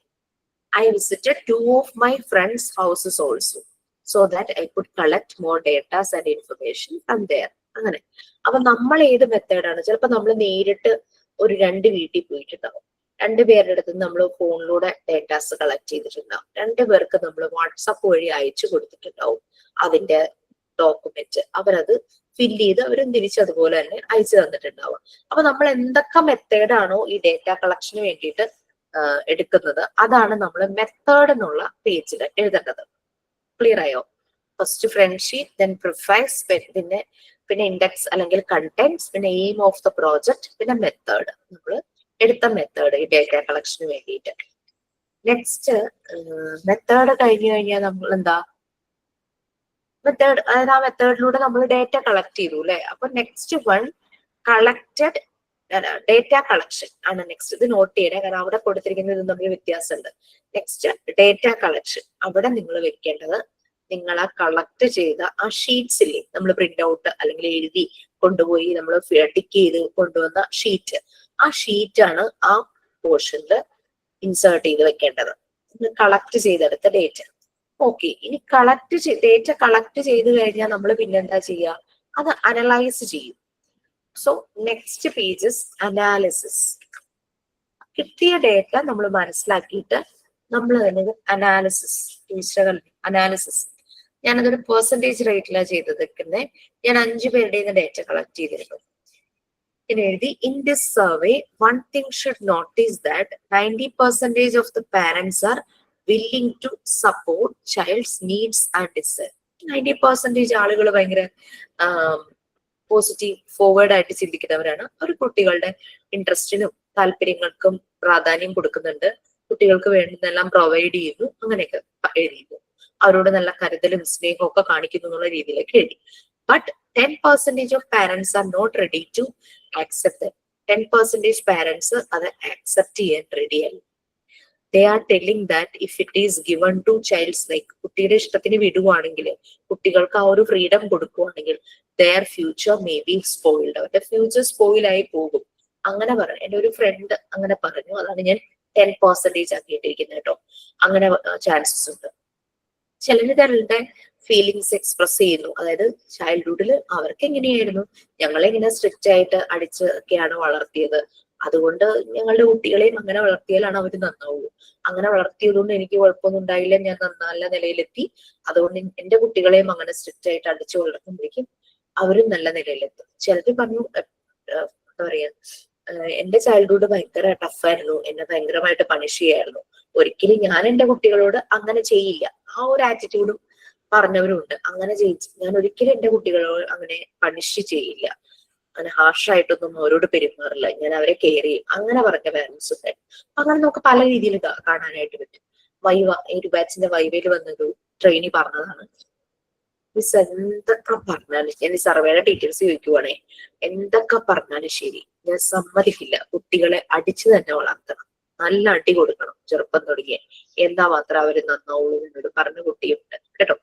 I visited 2 of my friends' houses also, so that I could collect more data and information from there. അങ്ങനെ. അപ്പൊ നമ്മൾ ഏത് മെത്തേഡാണ്? ചിലപ്പോൾ നമ്മൾ നേരിട്ട് ഒരു 2 വീട്ടിൽ പോയിട്ടുണ്ടാവും. 2 പേരുടെ അടുത്ത് നമ്മൾ ഫോണിലൂടെ ഡേറ്റാസ് കളക്ട് ചെയ്തിട്ടുണ്ടാവും. 2 പേർക്ക് നമ്മൾ വാട്സപ്പ് വഴി അയച്ചു കൊടുത്തിട്ടുണ്ടാവും അതിന്റെ ഡോക്യുമെന്റ്. അവരത് ഫില്ല് ചെയ്ത് അവരും തിരിച്ചതുപോലെ തന്നെ അയച്ചു തന്നിട്ടുണ്ടാവുക. അപ്പൊ നമ്മൾ എന്തൊക്കെ മെത്തേഡാണോ ഈ ഡേറ്റ കളക്ഷന് വേണ്ടിയിട്ട് എടുക്കുന്നത്, അതാണ് നമ്മൾ മെത്തേഡ് എന്നുള്ള പേജിൽ എഴുതേണ്ടത്. ക്ലിയർ ആയോ? First front sheet, then prefaces, പിന്നെ ഇൻഡെക്സ് അല്ലെങ്കിൽ കണ്ടന്റ്സ്, പിന്നെ എയിം ഓഫ് ദ പ്രോജക്ട്, പിന്നെ മെത്തേഡ്. നമ്മൾ എടുത്ത മെത്തേഡ് ഈ ഡേറ്റ കളക്ഷന് വേണ്ടിയിട്ട്. നെക്സ്റ്റ് മെത്തേഡ് കഴിഞ്ഞു കഴിഞ്ഞാൽ നമ്മൾ എന്താ മെത്തേഡ്, അതായത് ആ മെത്തേഡിലൂടെ നമ്മൾ ഡേറ്റ കളക്ട് ചെയ്തു അല്ലെ. അപ്പൊ next one collected data collection ആണ് നെക്സ്റ്റ്. ഇത് നോട്ട് ചെയ്യണേ, കാരണം അവിടെ കൊടുത്തിരിക്കുന്നത് തമ്മിൽ വ്യത്യാസമുണ്ട്. നെക്സ്റ്റ് ഡേറ്റ കളക്ഷൻ, അവിടെ നിങ്ങൾ വെക്കേണ്ടത് നിങ്ങൾ ആ കളക്ട് ചെയ്ത ആ ഷീറ്റ്സില്ലേ, നമ്മൾ പ്രിന്റ് ഔട്ട് അല്ലെങ്കിൽ എഴുതി കൊണ്ടുപോയി നമ്മൾ ടിക്ക് ചെയ്ത് കൊണ്ടുവന്ന ഷീറ്റ്, ആ ഷീറ്റാണ് ആ പോർഷനിൽ ഇൻസേർട്ട് ചെയ്ത് വെക്കേണ്ടത്. കളക്ട് ചെയ്തെടുത്ത ഡേറ്റ. ഓക്കെ, ഇനി ഡേറ്റ കളക്ട് ചെയ്ത് കഴിഞ്ഞാൽ നമ്മൾ പിന്നെന്താ ചെയ്യുക? അത് അനലൈസ് ചെയ്യും. So next pages analysis. കിട്ടിയ ഡേറ്റ നമ്മൾ മനസ്സിലാക്കിയിട്ട് നമ്മൾ തന്നെ അനാലിസിസ്. ഞാനതൊരു പെർസെൻറ്റേജ് റേറ്റിലാണ് ചെയ്തേക്കുന്നത്. ഞാൻ 5 പേരുടെയും ഡേറ്റ കളക്ട് ചെയ്തിരുന്നു. പിന്നെ എഴുതി, in this survey one thing should notice that 90% of the parents are willing to support child's needs and desire. 90% ആളുകൾ ഭയങ്കര പോസിറ്റീവ് ഫോർവേഡ് ആയിട്ട് ചിന്തിക്കുന്നവരാണ്. അവർ കുട്ടികളുടെ ഇൻട്രസ്റ്റിനും താല്പര്യങ്ങൾക്കും പ്രാധാന്യം കൊടുക്കുന്നുണ്ട്, കുട്ടികൾക്ക് വേണ്ടുന്നതെല്ലാം പ്രൊവൈഡ് ചെയ്യുന്നു, അങ്ങനെയൊക്കെ എഴുതിയിരുന്നു. അവരോട് നല്ല കരുതലും സ്നേഹവും ഒക്കെ കാണിക്കുന്നു എന്നുള്ള രീതിയിലേക്ക് എഴുതി. But 10% of parents are not ready to accept. 10% parents അത് ആക്സെപ്റ്റ് ചെയ്യാൻ റെഡിയല്ല. They are telling that if it is given to child's like, കുട്ടിയുടെ ഇഷ്ടത്തിന് വിടുവാണെങ്കിൽ, കുട്ടികൾക്ക് ആ ഒരു ഫ്രീഡം കൊടുക്കുവാണെങ്കിൽ, their future may be spoiled. അവരുടെ ഫ്യൂച്ചർ സ്പോയിൽ ആയി പോകും. അങ്ങനെ പറഞ്ഞു. എൻ്റെ ഒരു ഫ്രണ്ട് അങ്ങനെ പറഞ്ഞു. അതാണ് ഞാൻ 10% ആക്കിയിട്ടിരിക്കുന്നത് കേട്ടോ. അങ്ങനെ ചാൻസസ് ഉണ്ട്. ചിലരുടെ ഫീലിങ്സ് എക്സ്പ്രസ് ചെയ്യുന്നു. അതായത് ചൈൽഡ്ഹുഡിൽ അവർക്ക് എങ്ങനെയായിരുന്നു, ഞങ്ങളെങ്ങനെ സ്ട്രിക്റ്റ് ആയിട്ട് അടിച്ചൊക്കെയാണ് വളർത്തിയത്, അതുകൊണ്ട് ഞങ്ങളുടെ കുട്ടികളെയും അങ്ങനെ വളർത്തിയാലാണ് അവർ നന്നാവുള്ളൂ. അങ്ങനെ വളർത്തിയതുകൊണ്ട് എനിക്ക് കുഴപ്പമൊന്നും ഉണ്ടായില്ല, ഞാൻ നല്ല നിലയിലെത്തി, അതുകൊണ്ട് എന്റെ കുട്ടികളെയും അങ്ങനെ സ്ട്രിക്റ്റ് ആയിട്ട് അടിച്ചു വളർത്തുമ്പോഴേക്കും അവരും നല്ല നിലയിലെത്തും. ചിലർ പറഞ്ഞു, എന്താ പറയാ, എന്റെ ചൈൽഡ്ഹുഡ് ഭയങ്കര ടഫായിരുന്നു, എന്നെ ഭയങ്കരമായിട്ട് പണിഷ് ചെയ്യായിരുന്നു, ഒരിക്കലും ഞാൻ എന്റെ കുട്ടികളോട് അങ്ങനെ ചെയ്യില്ല, ആ ഒരു ആറ്റിറ്റ്യൂഡും പറഞ്ഞവരുണ്ട്. അങ്ങനെ ഞാൻ ഒരിക്കലും എന്റെ കുട്ടികളോട് അങ്ങനെ പണിഷ് ചെയ്യില്ല, അങ്ങനെ ഹാർഷായിട്ടൊന്നും അവരോട് പെരുമാറില്ല, ഞാൻ അവരെ കെയർ ചെയ്യും, അങ്ങനെ പറഞ്ഞ പാരന്റ്സ് ഉണ്ട്. അങ്ങനെ നമുക്ക് പല രീതിയിൽ കാണാനായിട്ട് പറ്റും. ഒരു ബാച്ചിന്റെ വൈവയിൽ വന്നൊരു ട്രെയിനി പറഞ്ഞതാണ്, മിസ് എന്തൊക്കെ പറഞ്ഞാലും, ഞാൻ ഈ സർവേയുടെ ഡീറ്റെയിൽസ് ചോദിക്കുവാണേ, എന്തൊക്കെ പറഞ്ഞാലും ശരി, ഞാൻ സമ്മതിക്കില്ല, കുട്ടികളെ അടിച്ചു തന്നെ വളർത്തണം, നല്ല അടി കൊടുക്കണം ചെറുപ്പം തുടങ്ങിയ, എന്താ മാത്രം അവര് നന്നാവുള്ളൂ എന്നോട് പറഞ്ഞ കുട്ടിയുണ്ട് കേട്ടോ.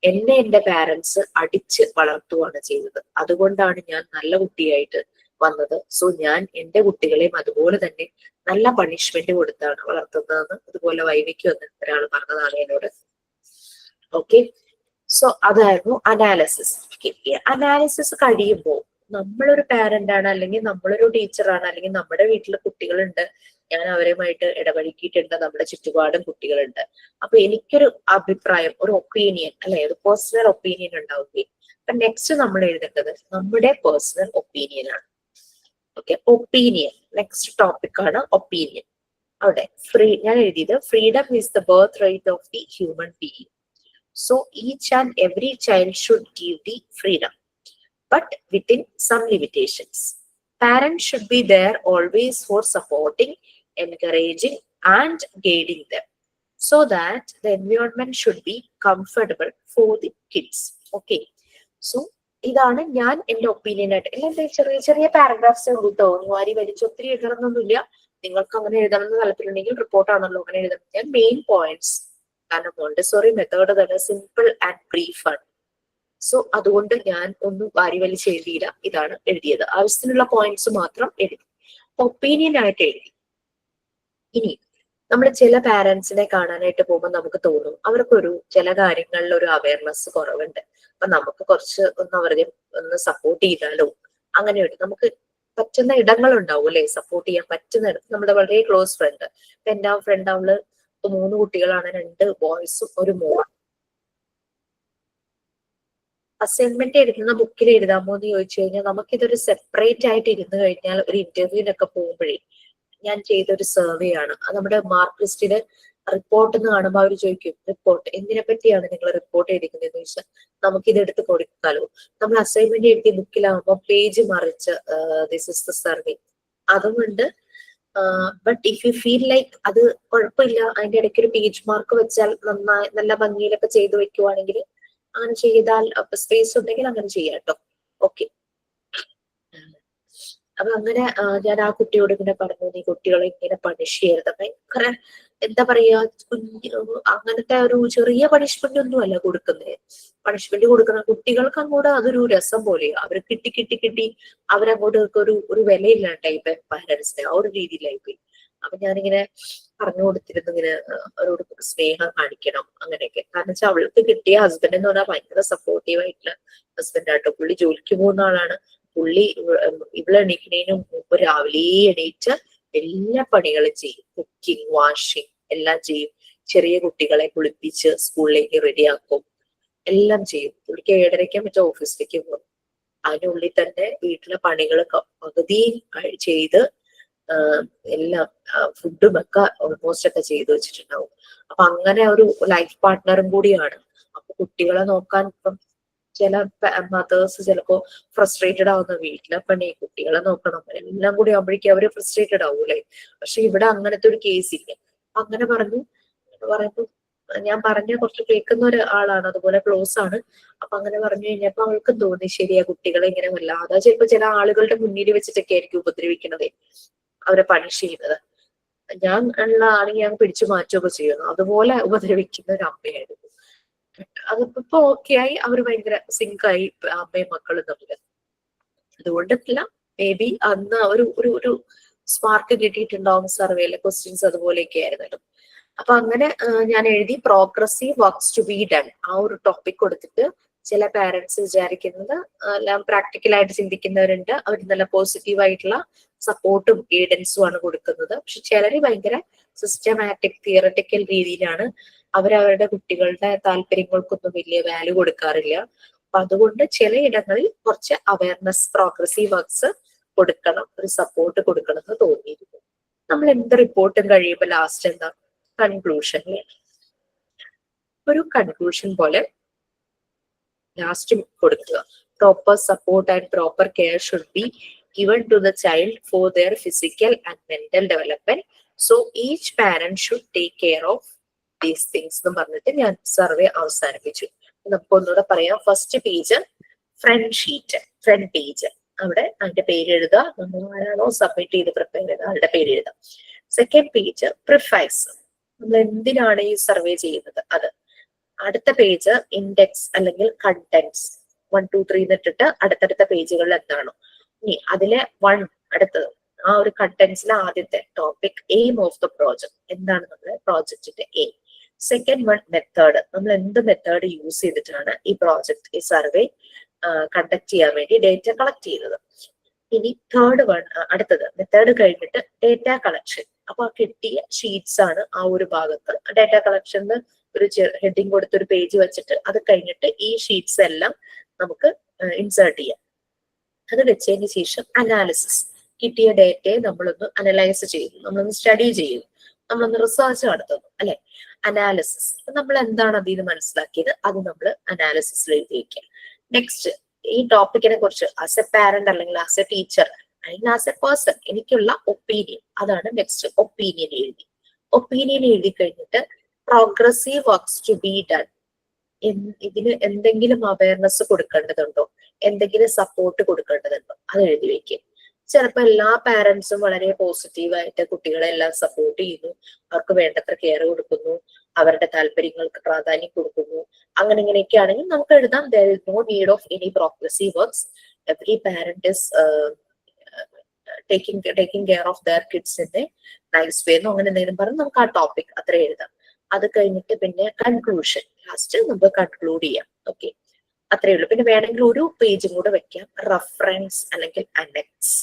എന്റെ പാരന്റ്സ് അടിച്ച് വളർത്തുകയാണ് ചെയ്തത്, അതുകൊണ്ടാണ് ഞാൻ നല്ല കുട്ടിയായിട്ട് വന്നത്. സോ ഞാൻ എന്റെ കുട്ടികളെയും അതുപോലെ തന്നെ നല്ല പണിഷ്മെന്റ് കൊടുത്താണ് വളർത്തുന്നതെന്ന് അതുപോലെ വൈവിക്ക് വന്ന് ഒരാൾ പറഞ്ഞതാണ് എന്നോട്. ഓക്കെ, സോ അതായിരുന്നു അനാലിസിസ്. അനാലിസിസ് കഴിയുമ്പോൾ നമ്മളൊരു പാരന്റ് ആണ്, അല്ലെങ്കിൽ നമ്മളൊരു ടീച്ചറാണ്, അല്ലെങ്കിൽ നമ്മുടെ വീട്ടിൽ കുട്ടികളുണ്ട്, ഞാൻ അവരുമായിട്ട് ഇടപഴകിയിട്ടുണ്ട്, നമ്മുടെ ചുറ്റുപാടും കുട്ടികളുണ്ട്. അപ്പൊ എനിക്കൊരു അഭിപ്രായം, ഒരു ഒപ്പീനിയൻ അല്ലെ, ഒരു പേഴ്സണൽ ഒപ്പീനിയൻ ഉണ്ടാവുകയും, അപ്പൊ നെക്സ്റ്റ് നമ്മൾ എഴുതേണ്ടത് നമ്മുടെ പേഴ്സണൽ ഒപ്പീനിയൻ ആണ്. ഓക്കെ, ഒപ്പീനിയൻ നെക്സ്റ്റ് ടോപ്പിക് ആണ് ഒപ്പീനിയൻ. അവിടെ ഞാൻ എഴുതിയത്, freedom is the birth right of the human being. So each and every child should give the freedom, but within some limitations. Parents should be there always for supporting, encouraging and guiding them, so that the environment should be comfortable for the kids. Okay, so ഇതാണ് ഞാൻ എന്റെ opinion ആയിട്ട്. എല്ലാം ചെറിയ ചെറിയ paragraphs ഉള്ളൂ, വാരി വലിച്ച് ഒത്തിരി എഴുതണമെന്നൊന്നുമില്ല. നിങ്ങൾക്ക് അങ്ങനെ എഴുതണമെന്ന് താല്പര്യമുണ്ടെങ്കിൽ റിപ്പോർട്ടാണല്ലോ അങ്ങനെ എഴുതണം. ഞാൻ മെയിൻ പോയിന്റ്സ്, കാരണം മോണ്ടിസോറി മെത്തേഡ് തന്നെ സിമ്പിൾ ആൻഡ് ബ്രീഫ് ആണ്. സോ അതുകൊണ്ട് ഞാൻ ഒന്നും വാരി വലിച്ച് എഴുതിയില്ല, ഇതാണ് എഴുതിയത്. ആവശ്യത്തിനുള്ള പോയിന്റ്സ് മാത്രം എഴുതി, ഒപ്പീനിയൻ ആയിട്ട് എഴുതി. ഇനി നമ്മൾ ചില പാരന്റ്സിനെ കാണാനായിട്ട് പോകുമ്പോൾ നമുക്ക് തോന്നും അവർക്കൊരു ചില കാര്യങ്ങളിൽ ഒരു അവയർനെസ് കുറവുണ്ട്, അപ്പൊ നമുക്ക് കുറച്ച് അവരെ ഒന്ന് സപ്പോർട്ട് ചെയ്താലോ, അങ്ങനെയുണ്ട്. നമുക്ക് പറ്റുന്ന ഇടങ്ങൾ ഉണ്ടാവും അല്ലെ, സപ്പോർട്ട് ചെയ്യാൻ പറ്റുന്ന ഇടത്ത്. നമ്മുടെ വളരെ ക്ലോസ് ഫ്രണ്ട്, എന്റെ ആ ഫ്രണ്ട് അവള് 3 കുട്ടികളാണ്, 2 ബോയ്സും 1 മോളും. അസൈൻമെന്റ് എഴുതുന്ന ബുക്കിൽ എഴുതാമോ എന്ന് ചോദിച്ചു കഴിഞ്ഞാൽ നമുക്കിതൊരു സെപ്പറേറ്റ് ആയിട്ട് ഇരുന്ന് കഴിഞ്ഞാൽ ഒരു ഇന്റർവ്യൂവിനൊക്കെ പോകുമ്പോഴേ ഞാൻ ചെയ്തൊരു സർവേ ആണ്. അത് നമ്മുടെ മാർക്ക് ലിസ്റ്റില് റിപ്പോർട്ട് എന്ന് കാണുമ്പോൾ അവർ ചോദിക്കും റിപ്പോർട്ട് എന്തിനെ പറ്റിയാണ് നിങ്ങൾ റിപ്പോർട്ട് ചെയ്തിരിക്കുന്നതെന്ന് ചോദിച്ചാൽ നമുക്കിത് എടുത്ത് കൊടുക്കാലോ. നമ്മൾ അസൈൻമെന്റ് എഴുതിയ ബുക്കിലാകുമ്പോൾ പേജ് മറിച്ച് ദിസ് ഇസ് ദ സർവേ. അതുകൊണ്ട് but if you feel like അത് കുഴപ്പമില്ല, അതിന്റെ ഇടയ്ക്ക് ഒരു പേജ് മാർക്ക് വെച്ചാൽ നന്നായി നല്ല ഭംഗിയിലൊക്കെ ചെയ്തു വെക്കുവാണെങ്കിൽ അങ്ങനെ ചെയ്താൽ സ്പേസ് ഉണ്ടെങ്കിൽ അങ്ങനെ ചെയ്യാം കേട്ടോ. ഓക്കെ. അപ്പൊ അങ്ങനെ ഞാൻ ആ കുട്ടിയോട് ഇങ്ങനെ പറഞ്ഞു, നീ കുട്ടികളെ ഇങ്ങനെ പണിഷ് ചെയ്യരുത്. ഭയങ്കര എന്താ പറയാ, അങ്ങനത്തെ ഒരു ചെറിയ പണിഷ്മെന്റ് ഒന്നും അല്ല കൊടുക്കുന്നത്. പണിഷ്മെന്റ് കൊടുക്കുന്ന കുട്ടികൾക്ക് അങ്ങോട്ട് അതൊരു രസം പോലെയാ. അവർ കിട്ടി കിട്ടി കിട്ടി അവരങ്ങോട്ട് ഒരു വിലയില്ലാണ്ടായി പാരന്റ്സിന് ആ ഒരു രീതിയിലായി പോയി. അപ്പൊ ഞാനിങ്ങനെ പറഞ്ഞു കൊടുത്തിരുന്നു, ഇങ്ങനെ അവരോട് സ്നേഹം കാണിക്കണം അങ്ങനെയൊക്കെ. കാരണം വെച്ചാൽ അവൾക്ക് കിട്ടിയ ഹസ്ബൻഡ് എന്ന് പറഞ്ഞാൽ ഭയങ്കര സപ്പോർട്ടീവ് ആയിട്ടുള്ള ഹസ്ബൻഡ് ആട്ടോ. പുള്ളി ജോലിക്ക് പോകുന്ന ആളാണ്. പുള്ളി ഇവിടെ എണീക്കുന്നതിന് മുമ്പ് രാവിലെ എണീറ്റ് എല്ലാ പണികളും ചെയ്യും. കുക്കിംഗ്, വാഷിംഗ് എല്ലാം ചെയ്യും. ചെറിയ കുട്ടികളെ കുളിപ്പിച്ച് സ്കൂളിലേക്ക് റെഡിയാക്കും, എല്ലാം ചെയ്യും. പുള്ളിക്ക് 7:30 മറ്റേ ഓഫീസിലേക്ക് പോകും. അതിനുള്ളിൽ തന്നെ വീട്ടിലെ പണികൾ പകുതി ചെയ്ത് എല്ലാം ഫുഡും ഒക്കെ ഓൾമോസ്റ്റ് ഒക്കെ ചെയ്തു വെച്ചിട്ടുണ്ടാവും. അപ്പൊ അങ്ങനെ ഒരു ലൈഫ് പാർട്ട്ണറും കൂടിയാണ്. അപ്പൊ കുട്ടികളെ നോക്കാൻ ഇപ്പം ചില മദേഴ്സ് ചിലപ്പോ ഫ്രസ്ട്രേറ്റഡ് ആവുന്ന വീട്ടിലെ പണി, കുട്ടികളെ നോക്കണം, എല്ലാം കൂടി ആവുമ്പോഴേക്കും അവര് ഫ്രസ്ട്രേറ്റഡ് ആവൂലേ. പക്ഷെ ഇവിടെ അങ്ങനത്തെ ഒരു കേസ് ഇല്ല. അങ്ങനെ പറയുമ്പോ ഞാൻ പറഞ്ഞ കുറച്ച് കേൾക്കുന്ന ഒരാളാണ്, അതുപോലെ ക്ലോസ് ആണ്. അപ്പൊ അങ്ങനെ പറഞ്ഞു കഴിഞ്ഞപ്പോ അവൾക്ക് തോന്നി ശരിയാ, കുട്ടികളെ ഇങ്ങനെ വല്ലാതെ ചിലപ്പോ ചില ആളുകളുടെ മുന്നിൽ വെച്ചിട്ടൊക്കെ ആയിരിക്കും ഉപദ്രവിക്കണതേ, അവരെ പണിഷ് ചെയ്യുന്നത്. ഞാൻ ഉള്ള ആണെങ്കിൽ ഞാൻ പിടിച്ചു മാറ്റുകയൊക്കെ ചെയ്യുന്നു. അതുപോലെ ഉപദ്രവിക്കുന്ന ഒരു അമ്മയായിരുന്നു. അതിപ്പോ ഓക്കെ ആയി, അവര് ഭയങ്കര സിങ്കായി അമ്മയും മക്കളും തമ്മില്. അതുകൊണ്ടല്ല, മേ ബി അന്ന് ഒരു സ്മാർക്ക് കിട്ടിയിട്ടുണ്ടാവും സർവേയിലെ ക്വസ്റ്റ്യൻസ് അതുപോലെയൊക്കെ ആയിരുന്നല്ലോ. അപ്പൊ അങ്ങനെ ഞാൻ എഴുതി progressive works to be done ആ ഒരു ടോപ്പിക് കൊടുത്തിട്ട് ചില പാരന്റ്സ് വിചാരിക്കുന്നത് എല്ലാം പ്രാക്ടിക്കലായിട്ട് ചിന്തിക്കുന്നവരുണ്ട്. അവർ നല്ല പോസിറ്റീവ് ആയിട്ടുള്ള സപ്പോർട്ടും ഗൈഡൻസും ആണ് കൊടുക്കുന്നത്. പക്ഷെ ചിലര് ഭയങ്കര സിസ്റ്റമാറ്റിക് തിയററ്റിക്കൽ രീതിയിലാണ് അവരവരുടെ കുട്ടികളുടെ താല്പര്യങ്ങൾക്കൊന്നും വലിയ വാല്യൂ കൊടുക്കാറില്ല. അപ്പൊ അതുകൊണ്ട് ചിലയിടങ്ങളിൽ കുറച്ച് അവയർനെസ്, പ്രോഗ്രസീവ് വർക്ക്സ് കൊടുക്കണം, ഒരു സപ്പോർട്ട് കൊടുക്കണം എന്ന് തോന്നിയിരുന്നു. നമ്മൾ എന്ത് റിപ്പോർട്ടും കഴിയുമ്പോൾ ലാസ്റ്റ് എന്താ കൺക്ലൂഷൻ, ഒരു കൺക്ലൂഷൻ പോലെ ലാസ്റ്റ് കൊടുക്കുക. Proper support and proper care should be given to the child for their physical and mental development. So each parent should take care of these things എന്ന് പറഞ്ഞിട്ട് ഞാൻ സർവേ അവസാനിപ്പിച്ചു. നമുക്ക് ഒന്നുകൂടെ പറയാം. First page front sheet, front page, അവിടെ അതിന്റെ പേര് എഴുതുക. നമ്മൾ ആരാണോ സബ്മിറ്റ് ചെയ്ത് പ്രിപ്പയർ ചെയ്ത് ആളുടെ പേര് എഴുതാം. സെക്കൻഡ് പേജ് പ്രിഫൈസ്, നമ്മൾ എന്തിനാണ് ഈ സർവേ ചെയ്യുന്നത് അത്. അടുത്ത പേജ് ഇൻഡെക്സ് അല്ലെങ്കിൽ കണ്ടന്റ്സ് 1, 2, 3 എന്നിട്ടിട്ട് അടുത്തടുത്ത പേജുകളിൽ എന്താണോ ഇനി അതിലെ 1 അടുത്തത് ആ ഒരു കണ്ടന്റ്സിലെ ആദ്യത്തെ topic aim of the project, എന്താണ് നമ്മുടെ പ്രോജക്റ്റിന്റെ എയിം. സെക്കൻഡ് വൺ മെത്തേഡ്, നമ്മൾ എന്ത് മെത്തേഡ് യൂസ് ചെയ്തിട്ടാണ് ഈ പ്രോജക്ട്, ഈ സർവേ കണ്ടക്ട് ചെയ്യാൻ വേണ്ടി ഡേറ്റ കളക്ട് ചെയ്തത്. ഇനി തേർഡ് വൺ, അടുത്തത് മെത്തേഡ് കഴിഞ്ഞിട്ട് ഡേറ്റ കളക്ഷൻ. അപ്പൊ കിട്ടിയ ഷീറ്റ്സ് ആണ് ആ ഒരു ഭാഗത്ത്. ഡേറ്റ കളക്ഷന് ഒരു ഹെഡിങ് കൊടുത്തൊരു പേജ് വെച്ചിട്ട് അത് കഴിഞ്ഞിട്ട് ഈ ഷീറ്റ്സ് എല്ലാം നമുക്ക് ഇൻസേർട്ട് ചെയ്യാം. അത് വെച്ചതിന് ശേഷം അനാലിസിസ്, കിട്ടിയ ഡേറ്റയെ നമ്മളൊന്ന് അനലൈസ് ചെയ്യുന്നു, നമ്മളൊന്ന് സ്റ്റഡി ചെയ്യുന്നു, നമ്മളൊന്ന് റിസർച്ച് നടത്തുന്നു അല്ലെ. അനാലിസിസ്, നമ്മൾ എന്താണ് അതിൽ നിന്ന് മനസ്സിലാക്കിയത് അത് നമ്മൾ അനാലിസിസിൽ എഴുതി വയ്ക്കുക. നെക്സ്റ്റ് ഈ ടോപ്പിക്കിനെ കുറിച്ച് ആസ് എ പാരന്റ് അല്ലെങ്കിൽ ആസ് എ ടീച്ചർ അല്ലെങ്കിൽ ആസ് എ പേഴ്സൺ എനിക്കുള്ള ഒപ്പീനിയൻ, അതാണ് നെക്സ്റ്റ്. ഒപ്പീനിയൻ എഴുതി. ഒപ്പീനിയൻ എഴുതി കഴിഞ്ഞിട്ട് progressive works to be done, ഇതിന് എന്തെങ്കിലും അവയർനെസ് കൊടുക്കേണ്ടതുണ്ടോ, എന്തെങ്കിലും സപ്പോർട്ട് കൊടുക്കേണ്ടതുണ്ടോ, അത് എഴുതി വെക്കുക. ചിലപ്പോ എല്ലാ പാരന്റ്സും വളരെ പോസിറ്റീവായിട്ട് കുട്ടികളെ എല്ലാം സപ്പോർട്ട് ചെയ്യുന്നു, അവർക്ക് വേണ്ടത്ര കെയർ കൊടുക്കുന്നു, അവരുടെ താല്പര്യങ്ങൾക്ക് പ്രാധാന്യം കൊടുക്കുന്നു, അങ്ങനെ ഇങ്ങനെയൊക്കെ ആണെങ്കിൽ നമുക്ക് എഴുതാം there is no need of any progressive works, every parent is taking care of their kids in a nice way എന്നോ അങ്ങനെ എന്തെങ്കിലും പറഞ്ഞ് നമുക്ക് ആ ടോപ്പിക് അത്ര എഴുതാം. അത് കഴിഞ്ഞിട്ട് പിന്നെ കൺക്ലൂഷൻ, ലാസ്റ്റ് നമുക്ക് കൺക്ലൂഡ് ചെയ്യാം. ഓക്കെ, അത്രയേ ഉള്ളൂ. പിന്നെ വേണമെങ്കിൽ ഒരു പേജും കൂടെ വെക്കാം, റഫറൻസ് അല്ലെങ്കിൽ അനെക്സ്.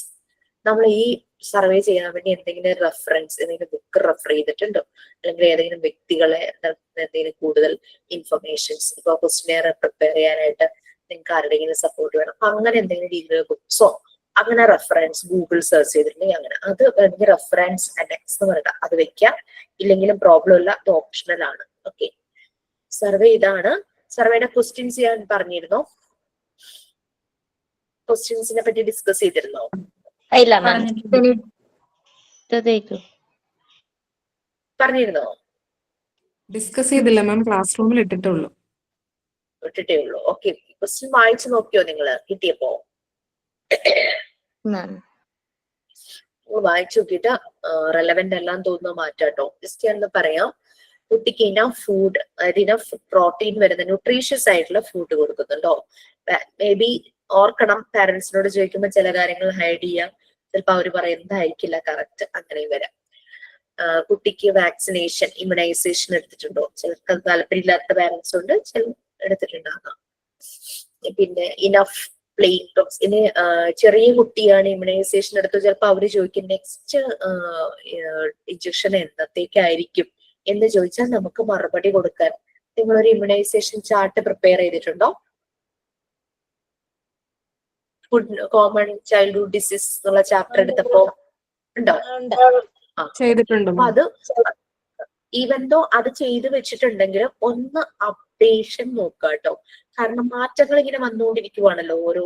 നമ്മൾ ഈ സർവേ ചെയ്യാൻ വേണ്ടി എന്തെങ്കിലും റെഫറൻസ്, എന്തെങ്കിലും ബുക്ക് റെഫർ ചെയ്തിട്ടുണ്ടോ, അല്ലെങ്കിൽ ഏതെങ്കിലും വ്യക്തികളെ എന്തെങ്കിലും കൂടുതൽ ഇൻഫർമേഷൻസ്, ഇപ്പൊ ക്വസ്റ്റ്യനെയർ പ്രിപ്പയർ ചെയ്യാനായിട്ട് നിങ്ങൾക്ക് ആരുടെയെങ്കിലും സപ്പോർട്ട് വേണം, അപ്പൊ അങ്ങനെ എന്തെങ്കിലും രീതിയിൽ ബുക്സോ അങ്ങനെ റെഫറൻസ് ഗൂഗിൾ സെർച്ച് ചെയ്തിട്ടുണ്ടെങ്കിൽ അങ്ങനെ അത് വേണമെങ്കിൽ റെഫറൻസ് അനക്സ് എന്ന് പറയുക, അത് വെക്കാം. ഇല്ലെങ്കിലും പ്രോബ്ലം ഇല്ല, അത് ഓപ്ഷണൽ ആണ്. ഓക്കെ, സർവേ ഇതാണ്. സർവേയുടെ ക്വസ്റ്റ്യൻസ് ഞാൻ പറഞ്ഞിരുന്നോ? ക്വസ്റ്റ്യൻസിനെ പറ്റി ഡിസ്കസ് ചെയ്തിരുന്നോ? ഇല്ല മാം. പറഞ്ഞിരുന്നോ? ഡിസ്കസ് ചെയ്തില്ല മാം, ക്ലാസ് റൂമിൽ ഇട്ടിട്ടുള്ളൂ. ഇട്ടിട്ടേ ഉള്ളൂ. ഓക്കെ, ക്വസ്റ്റ്യൻ വായിച്ചു നോക്കിയോ നിങ്ങള് കിട്ടിയപ്പോ? മാം വായിച്ചു നോക്കിയിട്ട് റെലവെന്റ് എല്ലാം തോന്നുന്ന മാറ്റാട്ടോ. ജസ്റ്റ് ഞാനൊന്ന് പറയാം. കുട്ടിക്ക് ഇനഫ് ഫുഡ്, അതായത് ഇനഫ് പ്രോട്ടീൻ വരുന്ന ന്യൂട്രീഷ്യസ് ആയിട്ടുള്ള ഫുഡ് കൊടുക്കുന്നുണ്ടോ? മേ ബി ഓർക്കണം, പാരന്റ്സിനോട് ചോദിക്കുമ്പോൾ ചില കാര്യങ്ങൾ ഹൈഡ് ചെയ്യാം, ചിലപ്പോൾ അവർ പറയുന്നതായിരിക്കില്ല കറക്റ്റ്, അങ്ങനെ വരാം. കുട്ടിക്ക് വാക്സിനേഷൻ, ഇമ്മ്യൂണൈസേഷൻ എടുത്തിട്ടുണ്ടോ? ചിലർക്ക് താല്പര്യമില്ലാത്ത പാരന്റ്സ് ഉണ്ട്, ചില എടുത്തിട്ടുണ്ടാകാം. പിന്നെ ഇനഫ് പ്ലേയിങ് ടോക്സ്, ഇനി ചെറിയ കുട്ടിയാണ് ഇമ്മ്യൂണൈസേഷൻ എടുത്തു, ചിലപ്പോൾ അവര് ചോദിക്കും നെക്സ്റ്റ് ഇഞ്ചക്ഷൻ എന്നത്തേക്കായിരിക്കും എന്ന് ചോദിച്ചാൽ നമുക്ക് മറുപടി കൊടുക്കാൻ നിങ്ങളൊരു ഇമ്മ്യൂണൈസേഷൻ ചാർട്ട് പ്രിപ്പയർ ചെയ്തിട്ടുണ്ടോ? കോമൺ ചൈൽഡ്ഹുഡ് ഡിസീസ് എന്നുള്ള ചാപ്റ്റർ എടുത്തപ്പോ ഉണ്ടോ? ചെയ്തിട്ടുണ്ട്. അപ്പൊ അത് ഈവൻ ദോ അത് ചെയ്തു വെച്ചിട്ടുണ്ടെങ്കിലും ഒന്ന് അപ്ഡേഷൻ നോക്കുക കേട്ടോ. കാരണം മാറ്റങ്ങൾ ഇങ്ങനെ വന്നുകൊണ്ടിരിക്കുവാണല്ലോ ഓരോ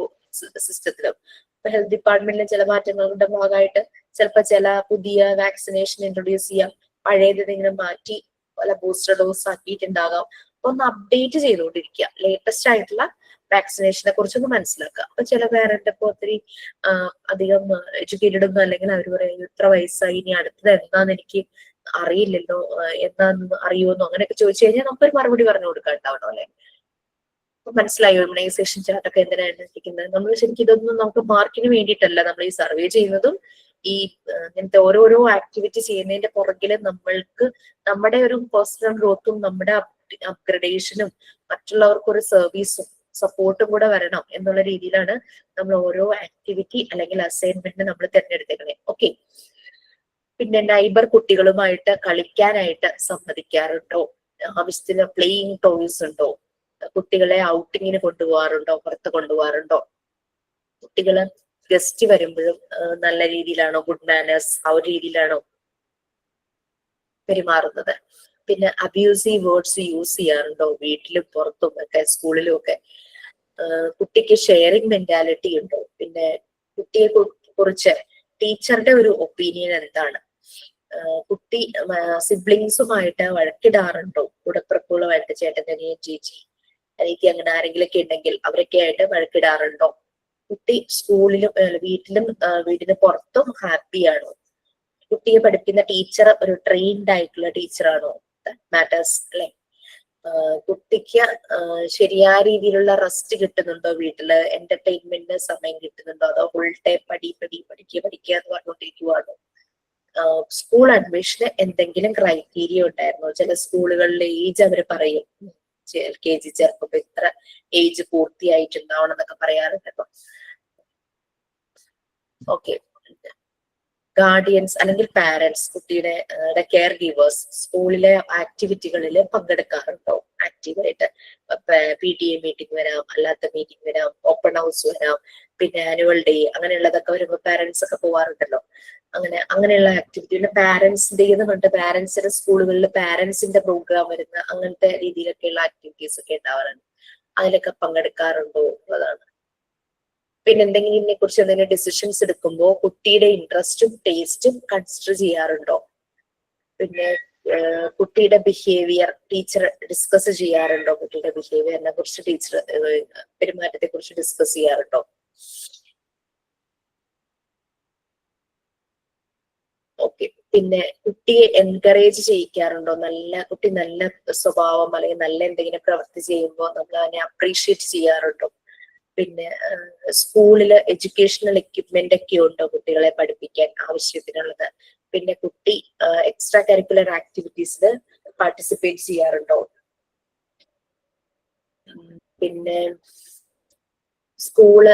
സിസ്റ്റത്തിലും. ഇപ്പൊ ഹെൽത്ത് ഡിപ്പാർട്ട്മെന്റിലെ ചില മാറ്റങ്ങളുടെ ഭാഗമായിട്ട് ചിലപ്പോൾ ചില പുതിയ വാക്സിനേഷൻ ഇൻട്രൊഡ്യൂസ് ചെയ്യാം, പഴയത് ഇങ്ങനെ മാറ്റി പല ബൂസ്റ്റർ ഡോസ് ആക്കിയിട്ടുണ്ടാകാം. അപ്പൊ ഒന്ന് അപ്ഡേറ്റ് ചെയ്തുകൊണ്ടിരിക്കുക, ലേറ്റസ്റ്റ് ആയിട്ടുള്ള വാക്സിനേഷനെ കുറിച്ചൊന്ന് മനസ്സിലാക്കുക. അപ്പൊ ചില പേരന്റ് ഇപ്പൊ ഒത്തിരി അധികം എഡ്യൂക്കേറ്റഡ് ഒന്നും അല്ലെങ്കിൽ അവർ പറയും ഇത്ര വയസ്സായി, ഇനി അടുത്തത് എന്താന്ന് എനിക്ക് അറിയില്ലല്ലോ, എന്താന്ന് അറിയുമെന്നോ അങ്ങനെയൊക്കെ ചോദിച്ചു കഴിഞ്ഞാൽ നമുക്കൊരു മറുപടി പറഞ്ഞു കൊടുക്കാൻ ഉണ്ടാവണം അല്ലെ? മനസ്സിലായോ ഇമ്മ്യൂണൈസേഷൻ ചാർട്ടൊക്കെ എന്തിനാണ് ഇരിക്കുന്നത്? നമ്മൾ ശരിക്കും ഇതൊന്നും നമുക്ക് മാർക്കിന് വേണ്ടിയിട്ടല്ല നമ്മൾ ഈ സർവേ ചെയ്യുന്നതും ഈ ഇങ്ങനത്തെ ഓരോരോ ആക്ടിവിറ്റി ചെയ്യുന്നതിന്റെ പുറകില് നമ്മൾക്ക് നമ്മുടെ ഒരു പേഴ്സണൽ ഗ്രോത്തും നമ്മുടെ അപ്ഗ്രഡേഷനും മറ്റുള്ളവർക്ക് ഒരു സർവീസും സപ്പോർട്ടും കൂടെ വരണം എന്നുള്ള രീതിയിലാണ് നമ്മൾ ഓരോ ആക്ടിവിറ്റി അല്ലെങ്കിൽ അസൈൻമെന്റ് നമ്മൾ തിരഞ്ഞെടുത്തേക്കുന്നത്. ഓക്കെ, പിന്നെ നൈബർ കുട്ടികളുമായിട്ട് കളിക്കാനായിട്ട് സമ്മതിക്കാറുണ്ടോ? ആവശ്യത്തിന് പ്ലേയിങ് ടോയ്സ് ഉണ്ടോ? കുട്ടികളെ ഔട്ടിങ്ങിന് കൊണ്ടുപോകാറുണ്ടോ? പുറത്ത് കൊണ്ടുപോകാറുണ്ടോ? കുട്ടികള് ഗസ്റ്റ് വരുമ്പോഴും നല്ല രീതിയിലാണോ, ഗുഡ് മാനേഴ്സ് ആ ഒരു രീതിയിലാണോ പെരുമാറുന്നത്? പിന്നെ അബ്യൂസീവ് വേർഡ്സ് യൂസ് ചെയ്യാറുണ്ടോ വീട്ടിലും പുറത്തും ഒക്കെ, സ്കൂളിലും ഒക്കെ? കുട്ടിക്ക് ഷെയറിംഗ് മെന്റാലിറ്റി ഉണ്ടോ? പിന്നെ കുട്ടിയെ കുറിച്ച് ടീച്ചറുടെ ഒരു ഒപ്പീനിയൻ എന്താണ്? കുട്ടി സിബ്ലിങ്സുമായിട്ട് വഴക്കിടാറുണ്ടോ? കൂടപ്പിറപ്പുകളുമായിട്ട് ചേട്ടനെയും ചേച്ചി അല്ലെങ്കിൽ അങ്ങനെ ആരെങ്കിലും ഒക്കെ ഉണ്ടെങ്കിൽ അവരൊക്കെ ആയിട്ട് വഴക്കിടാറുണ്ടോ? കുട്ടി സ്കൂളിലും വീട്ടിലും വീടിന് പുറത്തും ഹാപ്പിയാണോ? കുട്ടിയെ പഠിപ്പിക്കുന്ന ടീച്ചർ ഒരു ട്രെയിൻഡ് ആയിട്ടുള്ള ടീച്ചറാണോ? മാറ്റേഴ്സ് അല്ലെ? കുട്ടിക്ക് ശരിയായ രീതിയിലുള്ള റെസ്റ്റ് കിട്ടുന്നുണ്ടോ? വീട്ടില് എന്റർടൈൻമെന്റിന് സമയം കിട്ടുന്നുണ്ടോ? അതോ ഫുൾ ടൈം പഠിക്കുക എന്ന് പറഞ്ഞുകൊണ്ടിരിക്കുവാണോ? സ്കൂൾ അഡ്മിഷന് എന്തെങ്കിലും ക്രൈറ്റീരിയ ഉണ്ടായിരുന്നോ? ചില സ്കൂളുകളിലെ ഏജ് അവർ പറയും, LKG ചേർക്കുമ്പോ ഇത്ര ഏജ് പൂർത്തിയായിട്ടുണ്ടാവണം എന്നൊക്കെ പറയാറുണ്ടല്ലോ. ഓക്കെ, ഗാർഡിയൻസ് അല്ലെങ്കിൽ പാരന്റ്സ്, കുട്ടിയുടെ കെയർ ഗീവേഴ്സ് സ്കൂളിലെ ആക്ടിവിറ്റികളിൽ പങ്കെടുക്കാറുണ്ടോ? ആക്റ്റീവായിട്ട് PTA മീറ്റിംഗ് വരാം, അല്ലാത്ത മീറ്റിംഗ് വരാം, ഓപ്പൺ ഹൗസ് വരാം, പിന്നെ ആനുവൽ ഡേ അങ്ങനെയുള്ളതൊക്കെ വരുമ്പോൾ പാരന്റ്സ് ഒക്കെ പോവാറുണ്ടല്ലോ. അങ്ങനെയുള്ള ആക്ടിവിറ്റി. പിന്നെ പാരന്റ്സ് ഡേ എന്ന് പറഞ്ഞിട്ട് പാരന്റ്സിന്റെ സ്കൂളുകളിൽ പാരന്റ്സിന്റെ പ്രോഗ്രാം വരുന്ന അങ്ങനത്തെ രീതിയിലൊക്കെയുള്ള ആക്ടിവിറ്റീസ് ഒക്കെ ഉണ്ടാവാറുണ്ട്. അതിലൊക്കെ പങ്കെടുക്കാറുണ്ടോ എന്നുള്ളതാണ്. പിന്നെ എന്തെങ്കിലും ഇതിനെ കുറിച്ച് എന്തെങ്കിലും ഡിസിഷൻസ് എടുക്കുമ്പോൾ കുട്ടിയുടെ ഇൻട്രസ്റ്റും ടേസ്റ്റും കൺസിഡർ ചെയ്യാറുണ്ടോ? പിന്നെ കുട്ടിയുടെ ബിഹേവിയർ ടീച്ചർ ഡിസ്കസ് ചെയ്യാറുണ്ടോ? കുട്ടിയുടെ ബിഹേവിയറിനെ കുറിച്ച് ടീച്ചർ പെരുമാറ്റത്തെ കുറിച്ച് ഡിസ്കസ് ചെയ്യാറുണ്ടോ? ഓക്കെ, പിന്നെ കുട്ടിയെ എൻകറേജ് ചെയ്യിക്കാറുണ്ടോ? കുട്ടി നല്ല സ്വഭാവം അല്ലെങ്കിൽ നല്ല എന്തെങ്കിലും പ്രവൃത്തി ചെയ്യുമ്പോൾ നമ്മൾ അതിനെ അപ്രീഷിയേറ്റ് ചെയ്യാറുണ്ടോ? പിന്നെ സ്കൂളില് എഡ്യൂക്കേഷണൽ എക്യുപ്മെന്റ് ഒക്കെ ഉണ്ടോ കുട്ടികളെ പഠിപ്പിക്കാൻ ആവശ്യത്തിനുള്ളത്? പിന്നെ കുട്ടി എക്സ്ട്രാ കരിക്കുലർ ആക്ടിവിറ്റീസിൽ പാർട്ടിസിപ്പേറ്റ് ചെയ്യാറുണ്ടോ? പിന്നെ സ്കൂള്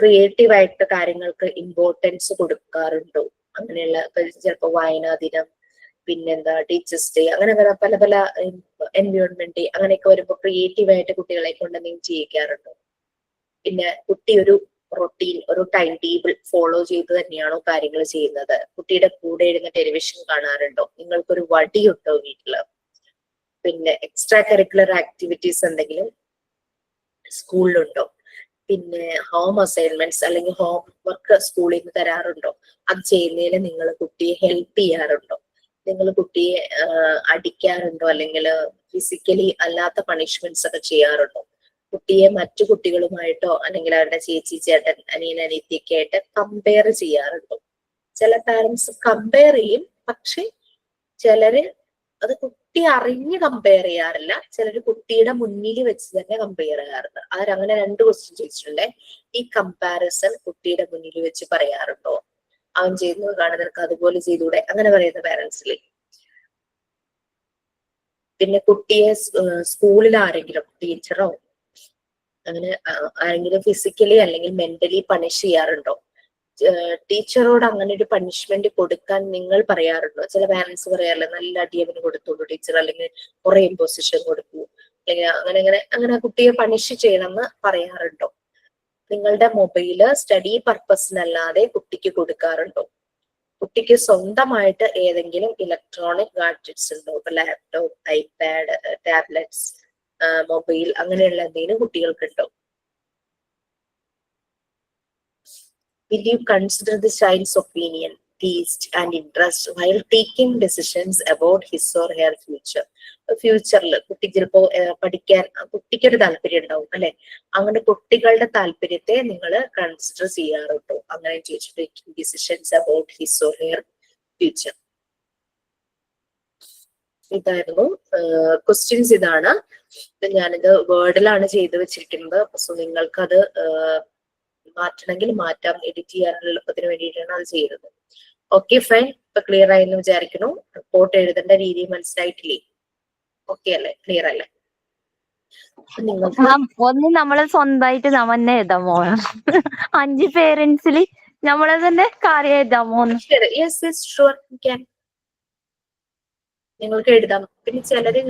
ക്രിയേറ്റീവ് ആയിട്ട് കാര്യങ്ങൾക്ക് ഇമ്പോർട്ടൻസ് കൊടുക്കാറുണ്ടോ? അങ്ങനെയുള്ള ചിലപ്പോൾ വായനാ ദിനം, പിന്നെന്താ ടീച്ചേഴ്സ് ഡേ, അങ്ങനെ പല പല എൻവയോൺമെന്റ് അങ്ങനെയൊക്കെ വരുമ്പോൾ ക്രിയേറ്റീവ് ആയിട്ട് കുട്ടികളെ കൊണ്ട് എന്തെങ്കിലും ചെയ്യിക്കാറുണ്ടോ? പിന്നെ കുട്ടി ഒരു റൊട്ടീൻ, ഒരു ടൈം ടേബിൾ ഫോളോ ചെയ്ത് തന്നെയാണോ കാര്യങ്ങൾ ചെയ്യുന്നത്? കുട്ടിയുടെ കൂടെ ഇരുന്ന് ടെലിവിഷൻ കാണാറുണ്ടോ? നിങ്ങൾക്കൊരു വടിയുണ്ടോ വീട്ടില്? പിന്നെ എക്സ്ട്രാ കരിക്കുലർ ആക്ടിവിറ്റീസ് എന്തെങ്കിലും സ്കൂളിലുണ്ടോ? പിന്നെ ഹോം അസൈൻമെന്റ്സ് അല്ലെങ്കിൽ ഹോം വർക്ക് സ്കൂളിൽ നിന്ന് തരാറുണ്ടോ? അത് ചെയ്യുന്നതിന് നിങ്ങൾ കുട്ടിയെ ഹെൽപ്പ് ചെയ്യാറുണ്ടോ? നിങ്ങൾ കുട്ടിയെ അടിക്കാറുണ്ടോ? അല്ലെങ്കിൽ ഫിസിക്കലി അല്ലാത്ത പണിഷ്മെന്റ്സ് ഒക്കെ ചെയ്യാറുണ്ടോ? കുട്ടിയെ മറ്റു കുട്ടികളുമായിട്ടോ അല്ലെങ്കിൽ അവരുടെ ചേച്ചി, ചേട്ടൻ, അനിയൻ, അനിയത്തിയൊക്കെ ആയിട്ട് കമ്പയർ ചെയ്യാറുണ്ടോ? ചില പാരന്റ്സ് കമ്പയർ ചെയ്യും, പക്ഷെ ചിലര് അത് കുട്ടി അറിഞ്ഞ് കമ്പയർ ചെയ്യാറില്ല. ചിലര് കുട്ടിയുടെ മുന്നിൽ വെച്ച് തന്നെ കമ്പയർ ചെയ്യാറുണ്ട്. അങ്ങനെ 2 ക്വസ്റ്റ്യൻ ചോദിച്ചിട്ടുണ്ടേ. ഈ കമ്പാരിസൺ കുട്ടിയുടെ മുന്നിൽ വെച്ച് പറയാറുണ്ടോ? അവൻ ചെയ്യുന്നത് കാണാൻ നിനക്ക് അതുപോലെ ചെയ്തൂടെ, അങ്ങനെ പറയുന്ന പാരന്റ്സിലെ. പിന്നെ കുട്ടിയെ സ്കൂളിൽ ആരെങ്കിലും ടീച്ചറോ അങ്ങനെ ആരെങ്കിലും ഫിസിക്കലി അല്ലെങ്കിൽ മെന്റലി പണിഷ് ചെയ്യാറുണ്ടോ? ടീച്ചറോട് അങ്ങനെ ഒരു പണിഷ്മെന്റ് കൊടുക്കാൻ നിങ്ങൾ പറയാറുണ്ടോ? ചില പാരന്റ്സ് പറയാറില്ല, നല്ല അടി അവന് കൊടുത്തോളൂ ടീച്ചർ, അല്ലെങ്കിൽ കുറെ ഇമ്പോസിഷൻ കൊടുക്കൂ, അല്ലെങ്കിൽ അങ്ങനെ കുട്ടിയെ പണിഷ് ചെയ്യണമെന്ന് പറയാറുണ്ടോ? നിങ്ങളുടെ മൊബൈല് സ്റ്റഡി പർപ്പസിനല്ലാതെ കുട്ടിക്ക് കൊടുക്കാറുണ്ടോ? കുട്ടിക്ക് സ്വന്തമായിട്ട് ഏതെങ്കിലും ഇലക്ട്രോണിക് ഗാഡ്ജറ്റ്സ് ഉണ്ടോ? ഇപ്പൊ ലാപ്ടോപ്പ്, ഐപാഡ്, ടാബ്ലറ്റ്സ്, മൊബൈൽ അങ്ങനെയുള്ള എന്തെങ്കിലും കുട്ടികൾക്കുണ്ടോ? Will you consider the child's opinion, taste and interest while taking decisions about his or her future? ഫ്യൂച്ചറിൽ കുട്ടി ചിലപ്പോ പഠിക്കാൻ കുട്ടിക്കൊരു താല്പര്യം ഉണ്ടാവും അല്ലെ, അങ്ങനെ കുട്ടികളുടെ താല്പര്യത്തെ നിങ്ങൾ കൺസിഡർ ചെയ്യാറുണ്ടോ? അങ്ങനെ ചോദിച്ചിട്ട് decisions about his or hair future. ഇതായിരുന്നു ക്വസ്റ്റ്യൻസ്. ഇതാണ് ഞാനിത് വേർഡിലാണ് ചെയ്ത് വെച്ചിരിക്കുന്നത്. സോ നിങ്ങൾക്കത് മാറ്റണമെങ്കിൽ മാറ്റാം, എഡിറ്റ് ചെയ്യാനുള്ള എളുപ്പത്തിന് വേണ്ടിയിട്ടാണ് അത് ചെയ്യുന്നത്. ഓക്കെ ഫൈൻ, ഇപ്പൊ ക്ലിയർ ആയെന്ന് വിചാരിക്കുന്നു. റിപ്പോർട്ട് എഴുതേണ്ട രീതി മനസ്സിലായിട്ടില്ലേ? ഓക്കെ അല്ലേ? ക്ലിയർ അല്ലേ? നിങ്ങൾക്ക് ഒന്ന് നമ്മള് സ്വന്തമായിട്ട് തന്നെ എഴുതാമോ? 5 പേരൻസില് നമ്മളെ തന്നെ കാര്യം എഴുതാമോ? യെസ് ഷുവർ ക്യാൻ, നിങ്ങൾക്ക് എഴുതാം. പിന്നെ ചിലര്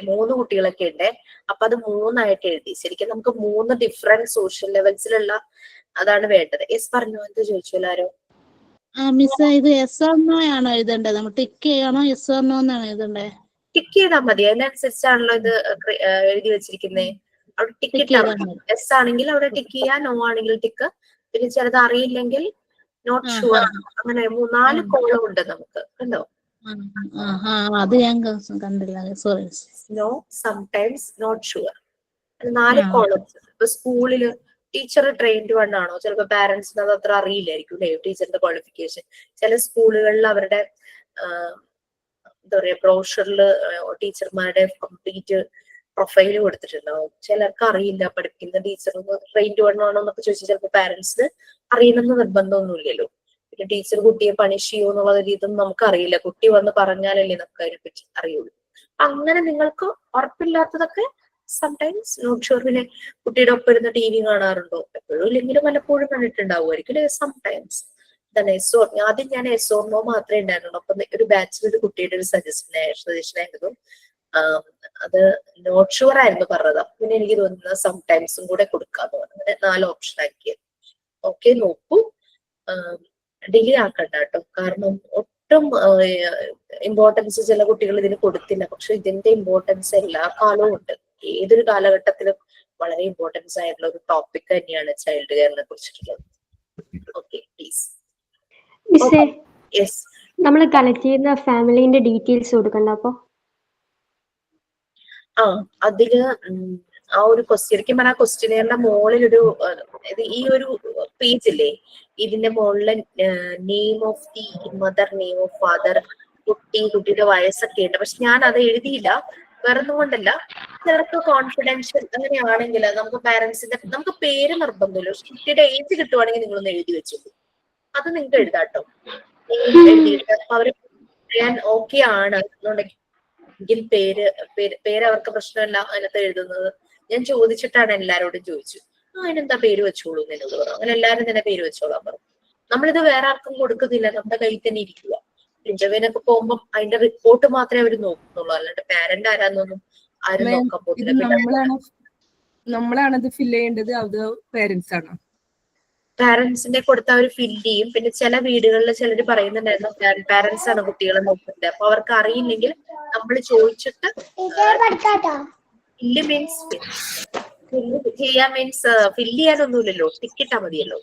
3 കുട്ടികളൊക്കെ ഉണ്ട്, അപ്പൊ അത് 3 ആയിട്ട് എഴുതി. ശരിക്കും നമുക്ക് 3 ഡിഫറെന്റ് സോഷ്യൽ ലെവൽസിലുള്ള അതാണ് വേണ്ടത്. യെസ് പറഞ്ഞു, എന്ത് ചോദിച്ചു ആരോ? മിസ് ഇത് എസ് ഓർ നോ ആണോ എഴുതേണ്ടത്? നമ്മൾ ടിക്ക് ചെയ്യണോ എസ് ഓർ നോ എന്നാണ് എഴുതേണ്ടത്? ടിക്ക് ചെയ്താൽ മതി, അതിനനുസരിച്ചാണല്ലോ ഇത് എഴുതി വെച്ചിരിക്കുന്നത്. അവിടെ ടിക്ക് ഇട്ടാൽ മതി. എസ് ആണെങ്കിൽ അവിടെ ടിക്ക് ചെയ്യാ, നോ ആണെങ്കിൽ ടിക്ക്. പിന്നെ ചിലത് അറിയില്ലെങ്കിൽ നോട്ട് ഷുവർ, അങ്ങനെ 4 കോളം ഉണ്ട് നമുക്ക്. കണ്ടോ? അത് ഞാൻ കണ്ടില്ല, sorry. No, sometimes, not sure, 4 columns. ഇപ്പൊ സ്കൂളില് ടീച്ചർ ട്രെയിൻഡ് ആണോ? ചിലപ്പോ പാരന്റ്സിന് അത് അത്ര അറിയില്ലായിരിക്കും അല്ലേ, ടീച്ചറിന്റെ ക്വാളിഫിക്കേഷൻ. ചില സ്കൂളുകളിൽ അവരുടെ എന്താ പറയാ ബ്രോഷറില് ടീച്ചർമാരുടെ കംപ്ലീറ്റ് പ്രൊഫൈല് കൊടുത്തിട്ടുണ്ടാവും. ചിലർക്ക് അറിയില്ല, പഠിപ്പിക്കുന്ന ടീച്ചർ ട്രെയിൻഡ് ആണോ എന്നൊക്കെ ചോദിച്ചാൽ ചിലപ്പോൾ പാരന്റ്സിന് അറിയണമെന്ന് നിർബന്ധമൊന്നുമില്ലല്ലോ. പിന്നെ ടീച്ചർ കുട്ടിയെ പണിഷ് ചെയ്യോ എന്നുള്ള രീതിയൊന്നും നമുക്കറിയില്ല. കുട്ടി വന്ന് പറഞ്ഞാലല്ലേ നമുക്ക് അതിനെ പറ്റി അറിയുള്ളൂ. അങ്ങനെ നിങ്ങൾക്ക് ഉറപ്പില്ലാത്തതൊക്കെ സംടൈംസ് നോട്ട് ഷുവർ. പിന്നെ കുട്ടിയുടെ ഒപ്പം ഇരുന്ന് ടി വി കാണാറുണ്ടോ? എപ്പോഴും ഇല്ലെങ്കിലും വല്ലപ്പോഴും കണ്ടിട്ടുണ്ടാവുമായിരിക്കും അല്ലെ? സംടൈംസ്. ആദ്യം ഞാൻ എസ് ഓർ നോ മാത്രമേ ഉണ്ടായിരുന്നുള്ളൂ. അപ്പൊ ഒരു ബാച്ചിൽ ഒരു കുട്ടിയുടെ ഒരു സജഷൻ ആയിരുന്നു, അത് നോട്ട് ഷുവർ ആയിരുന്നു പറഞ്ഞത്. പിന്നെ എനിക്ക് തോന്നുന്നത് സംടൈംസും കൂടെ കൊടുക്കാന്ന് പറഞ്ഞു. അങ്ങനെ 4 ഓപ്ഷൻ ആക്കിയത്. ഓക്കെ, നോക്കൂ, ഡിലേ ആക്കണ്ട കേട്ടോ. കാരണം ഒട്ടും ഇമ്പോർട്ടൻസ് ചില കുട്ടികൾ ഇതിന് കൊടുത്തില്ല. പക്ഷെ ഇതിന്റെ ഇമ്പോർട്ടൻസ് എല്ലാ കാലവും ഉണ്ട്. ഏതൊരു കാലഘട്ടത്തിലും വളരെ ഇമ്പോർട്ടൻസ് ആയിട്ടുള്ള ഒരു ടോപ്പിക് തന്നെയാണ് ചൈൽഡ് കെയറിനെ കുറിച്ചിട്ടുള്ളത്. Okay please. യെസ്, നമ്മൾ കളക്ട് ചെയ്യുന്ന ഫാമിലിന്റെ ഡീറ്റെയിൽസ് കൊടുക്കണ്ട? അപ്പൊ അതില് ആ ഒരു ശരിക്കും പറഞ്ഞാൽ ക്വസ്റ്റ്യനെയറിന്റെ മുകളിലൊരു ഈ ഒരു പേജ് ഇല്ലേ, ഇതിന്റെ മുകളില് name of the mother, name of father, കുട്ടിയുടെ വയസ്സൊക്കെ ഉണ്ട്. പക്ഷെ ഞാൻ അത് എഴുതിയില്ല, വേറൊന്നും കൊണ്ടല്ല. ചിലർക്ക് കോൺഫിഡൻഷ്യൽ അങ്ങനെയാണെങ്കിൽ നമുക്ക് പാരന്റ്സിന്റെ നമുക്ക് പേര് നിർബന്ധമല്ലോ. കുട്ടിയുടെ ഏജ് കിട്ടുവാണെങ്കിൽ നിങ്ങളൊന്ന് എഴുതി വെച്ചോളൂ. അത് നിങ്ങൾക്ക് എഴുതാട്ടോ. എഴുതിയിട്ട് അവര് പറയാൻ ഓക്കെ ആണ് എന്നുണ്ടെങ്കിൽ പേര് അവർക്ക് പ്രശ്നമല്ല അതിനകത്ത് എഴുതുന്നത്. ഞാൻ ചോദിച്ചിട്ടാണ് എല്ലാരോടും ചോദിച്ചു, അതിനെന്താ പേര് വെച്ചോളൂ എന്നോട് പറഞ്ഞു. അങ്ങനെ എല്ലാരും തന്നെ പേര് വെച്ചോളാൻ പറഞ്ഞു. നമ്മളിത് വേറെ ആർക്കും കൊടുക്കുന്നില്ല, നമ്മുടെ കയ്യിൽ തന്നെ ഇരിക്കുക. ഇന്റർവ്യൂവിനൊക്കെ പോകുമ്പോൾ അതിന്റെ റിപ്പോർട്ട് മാത്രമേ അവർ നോക്കുന്നുള്ളൂ, അല്ലാണ്ട് പാരന്റ് ആരാന്നൊന്നും ആരും മാം, നോക്കാൻ ഇത് പോകുന്നില്ല. പിന്നെ നമ്മളാണത് ഫില്ല് ചെയ്യേണ്ടത്, അത് പേരൻസ് ആണോ? പാരന്റ്സിന്റെ കൊടുത്ത് അവർ ഫില്ല് ചെയ്യും. പിന്നെ ചില വീടുകളിൽ ചിലർ പറയുന്നുണ്ടായിരുന്നു പാരന്റ്സ് ആണ് കുട്ടികളെ നോക്കുന്നത്. അപ്പൊ അവർക്ക് അറിയില്ലെങ്കിൽ നമ്മൾ ചോദിച്ചിട്ട് ഫില്ല് മീൻസ് ഫില്ല് ചെയ്യാൻ മീൻസ് ഫില്ല് ചെയ്യാനൊന്നുമില്ലല്ലോ, ടിക്കറ്റാ മതിയല്ലോ.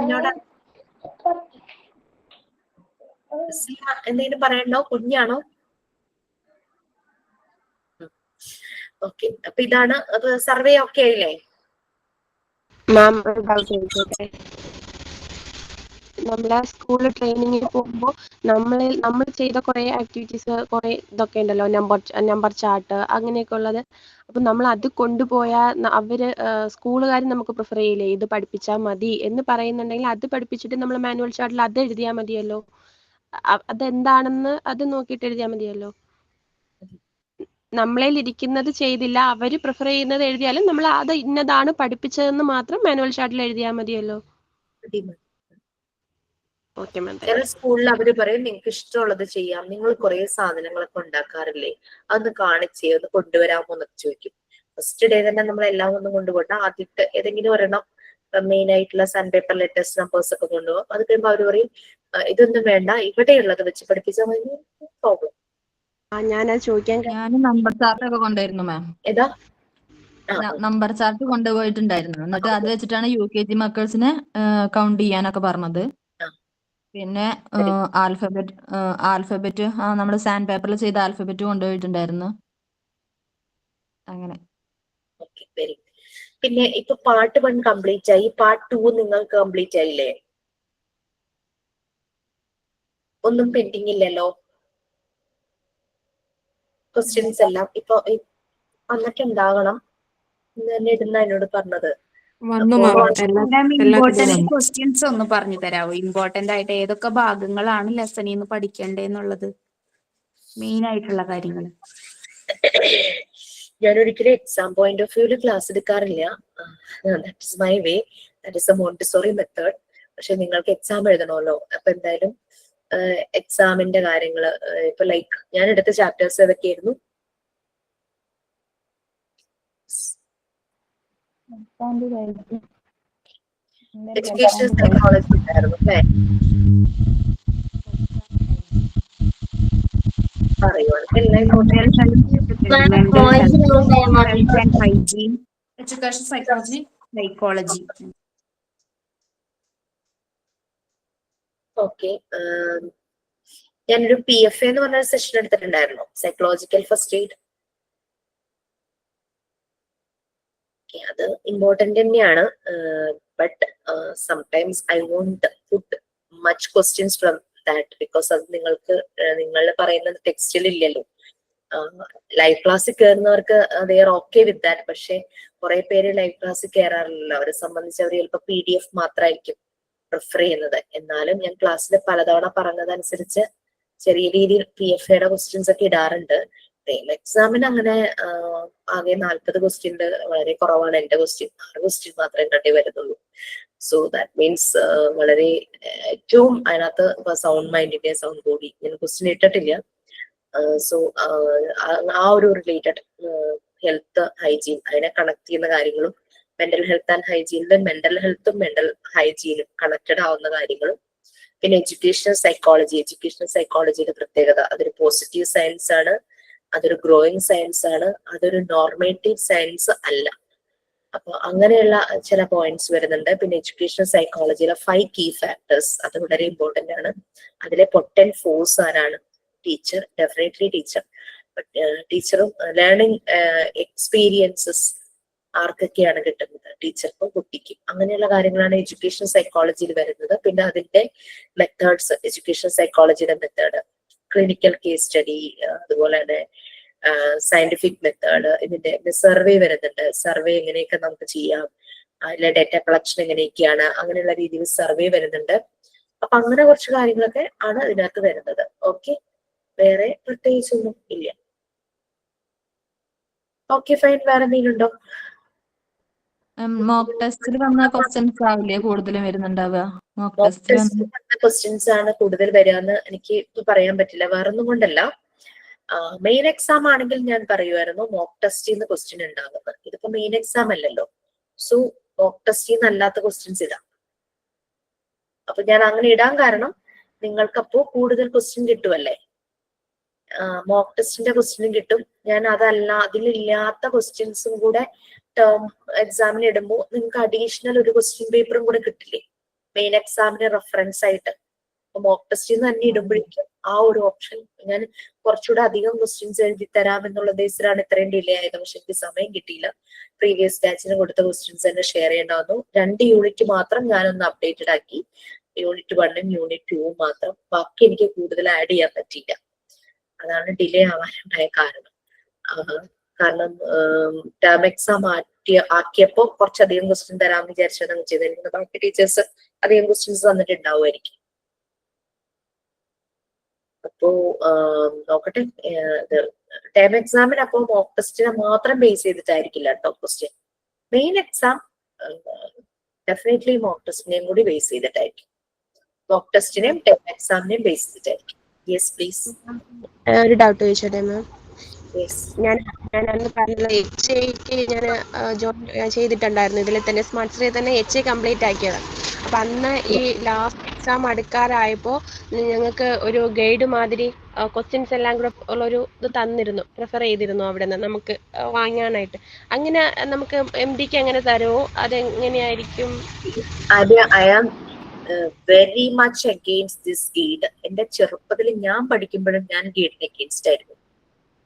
എന്നോട് എന്തെങ്കിലും പറയണ്ടോ? കുഞ്ഞാണോ? ഓക്കെ, അപ്പൊ ഇതാണ് സർവേ ഒക്കെ ആയില്ലേ? മാം ഒരു ഡൗട്ട് ചോദിച്ചോട്ടെ? നമ്മളെ സ്കൂളിൽ ട്രെയിനിങ്ങിന് പോകുമ്പോൾ നമ്മൾ ചെയ്ത കുറേ ആക്ടിവിറ്റീസ്, കുറേ ഇതൊക്കെ ഉണ്ടല്ലോ, നമ്പർ ചാർട്ട് അങ്ങനെയൊക്കെ ഉള്ളത്. അപ്പം നമ്മൾ അത് കൊണ്ടുപോയാൽ അവര് സ്കൂളുകാർ നമുക്ക് പ്രിഫർ ചെയ്യില്ലേ, ഇത് പഠിപ്പിച്ചാൽ മതി എന്ന് പറയുന്നുണ്ടെങ്കിൽ അത് പഠിപ്പിച്ചിട്ട് നമ്മൾ മാനുവൽ ചാർട്ടിൽ അത് എഴുതിയാൽ മതിയല്ലോ. അതെന്താണെന്ന് അത് നോക്കിയിട്ട് എഴുതിയാൽ മതിയല്ലോ. നമ്മളേൽ ഇരിക്കുന്നത് ചെയ്തില്ല, അവര് പ്രിഫർ ചെയ്യുന്നത് എഴുതിയാലും നമ്മൾ അത് ഇന്നതാണ് പഠിപ്പിച്ചതെന്ന് മാത്രം മാനുവൽ ചാർട്ടിൽ എഴുതിയാൽ മതിയല്ലോ. Okay ma'am. ചില സ്കൂളിൽ അവര് പറയും നിങ്ങൾക്ക് ഇഷ്ടമുള്ളത് ചെയ്യാം, നിങ്ങൾ കുറെ സാധനങ്ങളൊക്കെ ഉണ്ടാക്കാറില്ലേ, അതൊന്ന് കാണിച്ചേ, ഒന്ന് കൊണ്ടുവരാമോ എന്നൊക്കെ ചോദിക്കും. ഫസ്റ്റ് ഡേ തന്നെ നമ്മൾ എല്ലാം ഒന്നും കൊണ്ടുപോകണ്ട, ആദ്യത്തെ ഏതെങ്കിലും ഒരെണ്ണം മെയിൻ ആയിട്ടുള്ള സാൻഡ് പേപ്പർ ലെറ്റേഴ്സ് നമ്പേഴ്സ് ഒക്കെ കൊണ്ടുപോകും. അത് കഴിയുമ്പോൾ അവര് പറയും ഇതൊന്നും വേണ്ട, ഇവിടെയുള്ളത് വെച്ച് പഠിപ്പിച്ചാൽ മതി. പ്രോബ്ലം. ഞാനത് ചോദിക്കാൻ ഞാൻ നമ്പർ ചാർട്ട് ഒക്കെ കൊണ്ടുവരുന്നു മാം. ഏതാ? നമ്പർ ചാർട്ട് കൊണ്ടുപോയിട്ടുണ്ടായിരുന്നു. എന്നിട്ട് അത് വെച്ചിട്ടാണ് UKG മക്കൾസിനെ കൗണ്ട് ചെയ്യാനൊക്കെ പറഞ്ഞത്. പിന്നെ ആൽഫബറ്റ് നമ്മൾ സാൻഡ് പേപ്പറിൽ ചെയ്ത ആൽഫബറ്റ് കൊണ്ടുപോയിട്ടുണ്ടായിരുന്നു. അങ്ങനെ. പിന്നെ ഇപ്പൊ പാർട്ട് 1 കംപ്ലീറ്റ് ആയി, പാർട്ട് 2 നിങ്ങൾക്ക് കംപ്ലീറ്റ് ആയില്ലേ? ഒന്നും പെൻഡിങ് ഇല്ലല്ലോ? ക്വസ്റ്റ്യൻസ് എല്ലാം ഇപ്പൊ വന്നിട്ടുണ്ടാകണം എന്ന് തന്നെ ഇടുന്ന എന്നോട് പറഞ്ഞത്. ഇമ്പോർട്ടന്റ് ക്വസ്റ്റ്യൻസ് ഒന്ന് പറഞ്ഞു തരാമോ? ഇമ്പോർട്ടന്റ് ആയിട്ട് ഏതൊക്കെ ഭാഗങ്ങളാണ് ലെസണിൽ നിന്ന് പഠിക്കേണ്ടതെന്നുള്ളത്, മെയിൻ ആയിട്ടുള്ള കാര്യങ്ങൾ. ഞാൻ ഒരിക്കലും എക്സാം പോയിന്റ് ഓഫ് വ്യൂല് ക്ലാസ് എടുക്കാറില്ല. That is my way, that is A Montessori method. പക്ഷെ നിങ്ങൾക്ക് എക്സാം എഴുതണമല്ലോ, അപ്പൊ എന്തായാലും എക്സാമിന്റെ കാര്യങ്ങള് ഇപ്പൊ ലൈക്ക് ഞാൻ എടുത്ത ചാപ്റ്റേഴ്സ് ഏതൊക്കെയായിരുന്നു? എഡ്യൂക്കേഷൻ സൈക്കോളജി ഉണ്ടായിരുന്നു അല്ലേ? Education psychology, psychology. ഓക്കെ, ഞാനൊരു PFA എന്ന് പറഞ്ഞ സെഷൻ എടുത്തിട്ടുണ്ടായിരുന്നു, സൈക്കോളജിക്കൽ ഫസ്റ്റ് എയ്ഡ്. അത് ഇമ്പോർട്ടന്റ് തന്നെയാണ്. But sometimes I won't put much questions from that, because അത് നിങ്ങൾ പറയുന്നത് ടെക്സ്റ്റിൽ ഇല്ലല്ലോ. ലൈവ് ക്ലാസ്സിൽ കയറുന്നവർക്ക് they are okay with that. പക്ഷെ കുറെ പേര് ലൈവ് ക്ലാസ്സിൽ കയറാറില്ലല്ലോ, അവരെ സംബന്ധിച്ച് അവർ ചിലപ്പോൾ PDF മാത്രമായിരിക്കും പ്രിഫർ ചെയ്യുന്നത്. എന്നാലും ഞാൻ ക്ലാസ്സിൽ പലതവണ പറഞ്ഞതനുസരിച്ച് ചെറിയ രീതിയിൽ PFAയുടെ ക്വസ്റ്റ്യൻസ് ഒക്കെ ഇടാറുണ്ട്. എക്സാമിന് അങ്ങനെ ആകെ 40 ക്വസ്റ്റ്യൻ വളരെ കുറവാണ്. എന്റെ ക്വസ്റ്റ്യൻ 6 ക്വസ്റ്റ്യൻ മാത്രമേ കണ്ടേ വരുന്നുള്ളൂ. സോ ദാറ്റ് മീൻസ് വളരെ ഏറ്റവും അതിനകത്ത് സൗണ്ട് മൈൻഡിന്റെ സൗണ്ട് ബോഡി ഞാൻ ക്വസ്റ്റ്യൻ ഇട്ടിട്ടില്ല. സോ ആ ഒരു റിലേറ്റഡ് ഹെൽത്ത് ഹൈജീൻ അതിനെ കണക്ട് ചെയ്യുന്ന കാര്യങ്ങളും, മെന്റൽ ഹെൽത്ത് ആൻഡ് ഹൈജീനിൽ മെന്റൽ ഹെൽത്തും മെന്റൽ ഹൈജീനും കണക്റ്റഡ് ആവുന്ന കാര്യങ്ങളും, പിന്നെ എഡ്യൂക്കേഷണൽ സൈക്കോളജിയുടെ പ്രത്യേകത അതൊരു പോസിറ്റീവ് സയൻസ് ആണ്, അതൊരു ഗ്രോയിങ് സയൻസ് ആണ്, അതൊരു നോർമേറ്റീവ് സയൻസ് അല്ല. അപ്പൊ അങ്ങനെയുള്ള ചില പോയിന്റ്സ് വരുന്നുണ്ട്. പിന്നെ എഡ്യൂക്കേഷണൽ സൈക്കോളജിയിലെ 5 കീ ഫാക്ടേഴ്സ് അത് വളരെ ഇമ്പോർട്ടന്റ് ആണ്. അതിലെ പൊട്ടന്റ് ഫോഴ്സ് ആരാണ്? Teacher, definitely teacher. ടീച്ചറും ലേണിംഗ് എക്സ്പീരിയൻസസ് ആർക്കൊക്കെയാണ് കിട്ടുന്നത്? ടീച്ചർക്കും കുട്ടിക്കും. അങ്ങനെയുള്ള കാര്യങ്ങളാണ് എഡ്യൂക്കേഷൻ സൈക്കോളജിയിൽ വരുന്നത്. പിന്നെ അതിന്റെ മെത്തേഡ്സ്, എഡ്യൂക്കേഷൻ സൈക്കോളജിയുടെ മെത്തേഡ്, ക്ലിനിക്കൽ കേസ് സ്റ്റഡി, അതുപോലെ തന്നെ സയന്റിഫിക് മെത്തേഡ്, ഇതിന്റെ സർവേ വരുന്നുണ്ട്. സർവേ എങ്ങനെയൊക്കെ നമുക്ക് ചെയ്യാം, അതിലെ ഡേറ്റ കളക്ഷൻ എങ്ങനെയൊക്കെയാണ്, അങ്ങനെയുള്ള രീതിയിൽ സർവേ വരുന്നുണ്ട്. അപ്പൊ അങ്ങനെ കുറച്ച് കാര്യങ്ങളൊക്കെ ആണ് ഇതിനകത്ത് വരുന്നത്. ഓക്കെ, വേറെ പ്രത്യേകിച്ചൊന്നും ഇല്ല. Okay fine. വേറെ എന്തെങ്കിലും ഉണ്ടോ? മോക്ക് ടെസ്റ്റിൽ വന്ന ക്വസ്റ്റ്യൻസ് ആവില്ലേ കൂടുതലും വരുന്നുണ്ടാവുക? മോക്ക് ടെസ്റ്റിൽ ക്വസ്റ്റ്യൻസ് ആണ് കൂടുതൽ വരികയെന്ന് എനിക്ക് ഇപ്പൊ പറയാൻ പറ്റില്ല. വേറൊന്നും കൊണ്ടല്ല. മെയിൻ എക്സാം ആണെങ്കിൽ ഞാൻ പറയുമായിരുന്നു മോക്ക് ടെസ്റ്റിൽ നിന്ന് ക്വസ്റ്റ്യൻ ഉണ്ടാകുന്നത്. ഇതിപ്പോ മെയിൻ എക്സാം അല്ലല്ലോ. സോ മോക്ക് ടെസ്റ്റിൽ നിന്ന് അല്ലാത്ത ക്വസ്റ്റ്യൻസ് ഇടാം. അപ്പൊ ഞാൻ അങ്ങനെ ഇടാൻ കാരണം നിങ്ങൾക്കപ്പോ കൂടുതൽ ക്വസ്റ്റ്യൻ കിട്ടുമല്ലേ. മോക്ക് ടെസ്റ്റിന്റെ ക്വസ്റ്റ്യനും കിട്ടും. ഞാൻ അതല്ല അതിലില്ലാത്ത ക്വസ്റ്റ്യൻസും കൂടെ ടേം എക്സാമിന് ഇടുമ്പോൾ നിങ്ങൾക്ക് അഡീഷണൽ ഒരു ക്വസ്റ്റ്യൻ പേപ്പറും കൂടെ കിട്ടില്ലേ മെയിൻ എക്സാമിന് റെഫറൻസ് ആയിട്ട്. മോക്ക് ടെസ്റ്റിൽ നിന്ന് തന്നെ ഇടുമ്പോഴേക്കും ആ ഒരു ഓപ്ഷൻ ഞാൻ കുറച്ചുകൂടെ അധികം ക്വസ്റ്റ്യൻസ് എഴുതി തരാം എന്നുള്ള ഉദ്ദേശത്തിലാണ് ഇത്രയും ഡിലേ ആയത്. പക്ഷെ എനിക്ക് സമയം കിട്ടിയില്ല. പ്രീവിയസ് ബാച്ചിന് കൊടുത്ത ക്വസ്റ്റ്യൻസ് തന്നെ ഷെയർ ചെയ്യേണ്ട വന്നു. 2 യൂണിറ്റ് മാത്രം ഞാനൊന്ന് അപ്ഡേറ്റഡ് ആക്കി. യൂണിറ്റ് 1ഉം യൂണിറ്റ് 2ഉം മാത്രം. ബാക്കി എനിക്ക് കൂടുതൽ ആഡ് ചെയ്യാൻ പറ്റിയില്ല. അതാണ് ഡിലേ ആവാനുണ്ടായ കാരണം. കാരണം ടേം എക്സാം ആക്കിയപ്പോ കുറച്ചധികം ക്വസ്റ്റ്യൻ തരാമെന്ന് വിചാരിച്ചാണ് ചെയ്തിരിക്കുന്നത്. ബാക്കി ടീച്ചേഴ്സ് അധികം ക്വസ്റ്റ്യൻസ് തന്നിട്ടുണ്ടാവുമായിരിക്കും. അപ്പോ നോക്കട്ടെ. ടേം എക്സാമിന് അപ്പോ മോക്ക് ടെസ്റ്റിനെ മാത്രം ബേസ് ചെയ്തിട്ടായിരിക്കില്ല കേട്ടോ question. Main exam definitely mock ടെസ്റ്റിനെയും കൂടി ബേസ് ചെയ്തിട്ടായിരിക്കും. മോക്ക് ടെസ്റ്റിനെയും ടേം എക്സാമിനെയും ബേസ് ചെയ്തിട്ടായിരിക്കും. Yes please. ഒരു ഡൗട്ട് ചോദിച്ചോട്ടെ മാം? യെസ്. ഞാൻ അന്ന് പറഞ്ഞത് HAക്ക് ഞാൻ ജോയിൻ ചെയ്തിട്ടുണ്ടായിരുന്നു. ഇതിൽ തന്നെ സ്മാർട്ട് സ്റ്റഡി തന്നെ HA കംപ്ലീറ്റ് ആക്കിയതാണ്. അപ്പം അന്ന് ഈ ലാസ്റ്റ് എക്സാം അടുക്കാറായപ്പോൾ ഞങ്ങൾക്ക് ഒരു ഗൈഡ് മാതിരി ക്വസ്റ്റ്യൻസ് എല്ലാം കൂടെ ഉള്ളൊരു ഇത് തന്നിരുന്നു, പ്രിഫർ ചെയ്തിരുന്നു അവിടെ നിന്ന് നമുക്ക് വാങ്ങാനായിട്ട്. അങ്ങനെ നമുക്ക് MDക്ക് അങ്ങനെ തരുമോ? അതെങ്ങനെയായിരിക്കും? I am very much against this guide. എന്റെ ചെറുപ്പത്തിൽ ഞാൻ പഠിക്കുമ്പോഴും ഞാൻ ഗൈഡിന് അഗെയിൻസ്റ്റ് ആയിരുന്നു.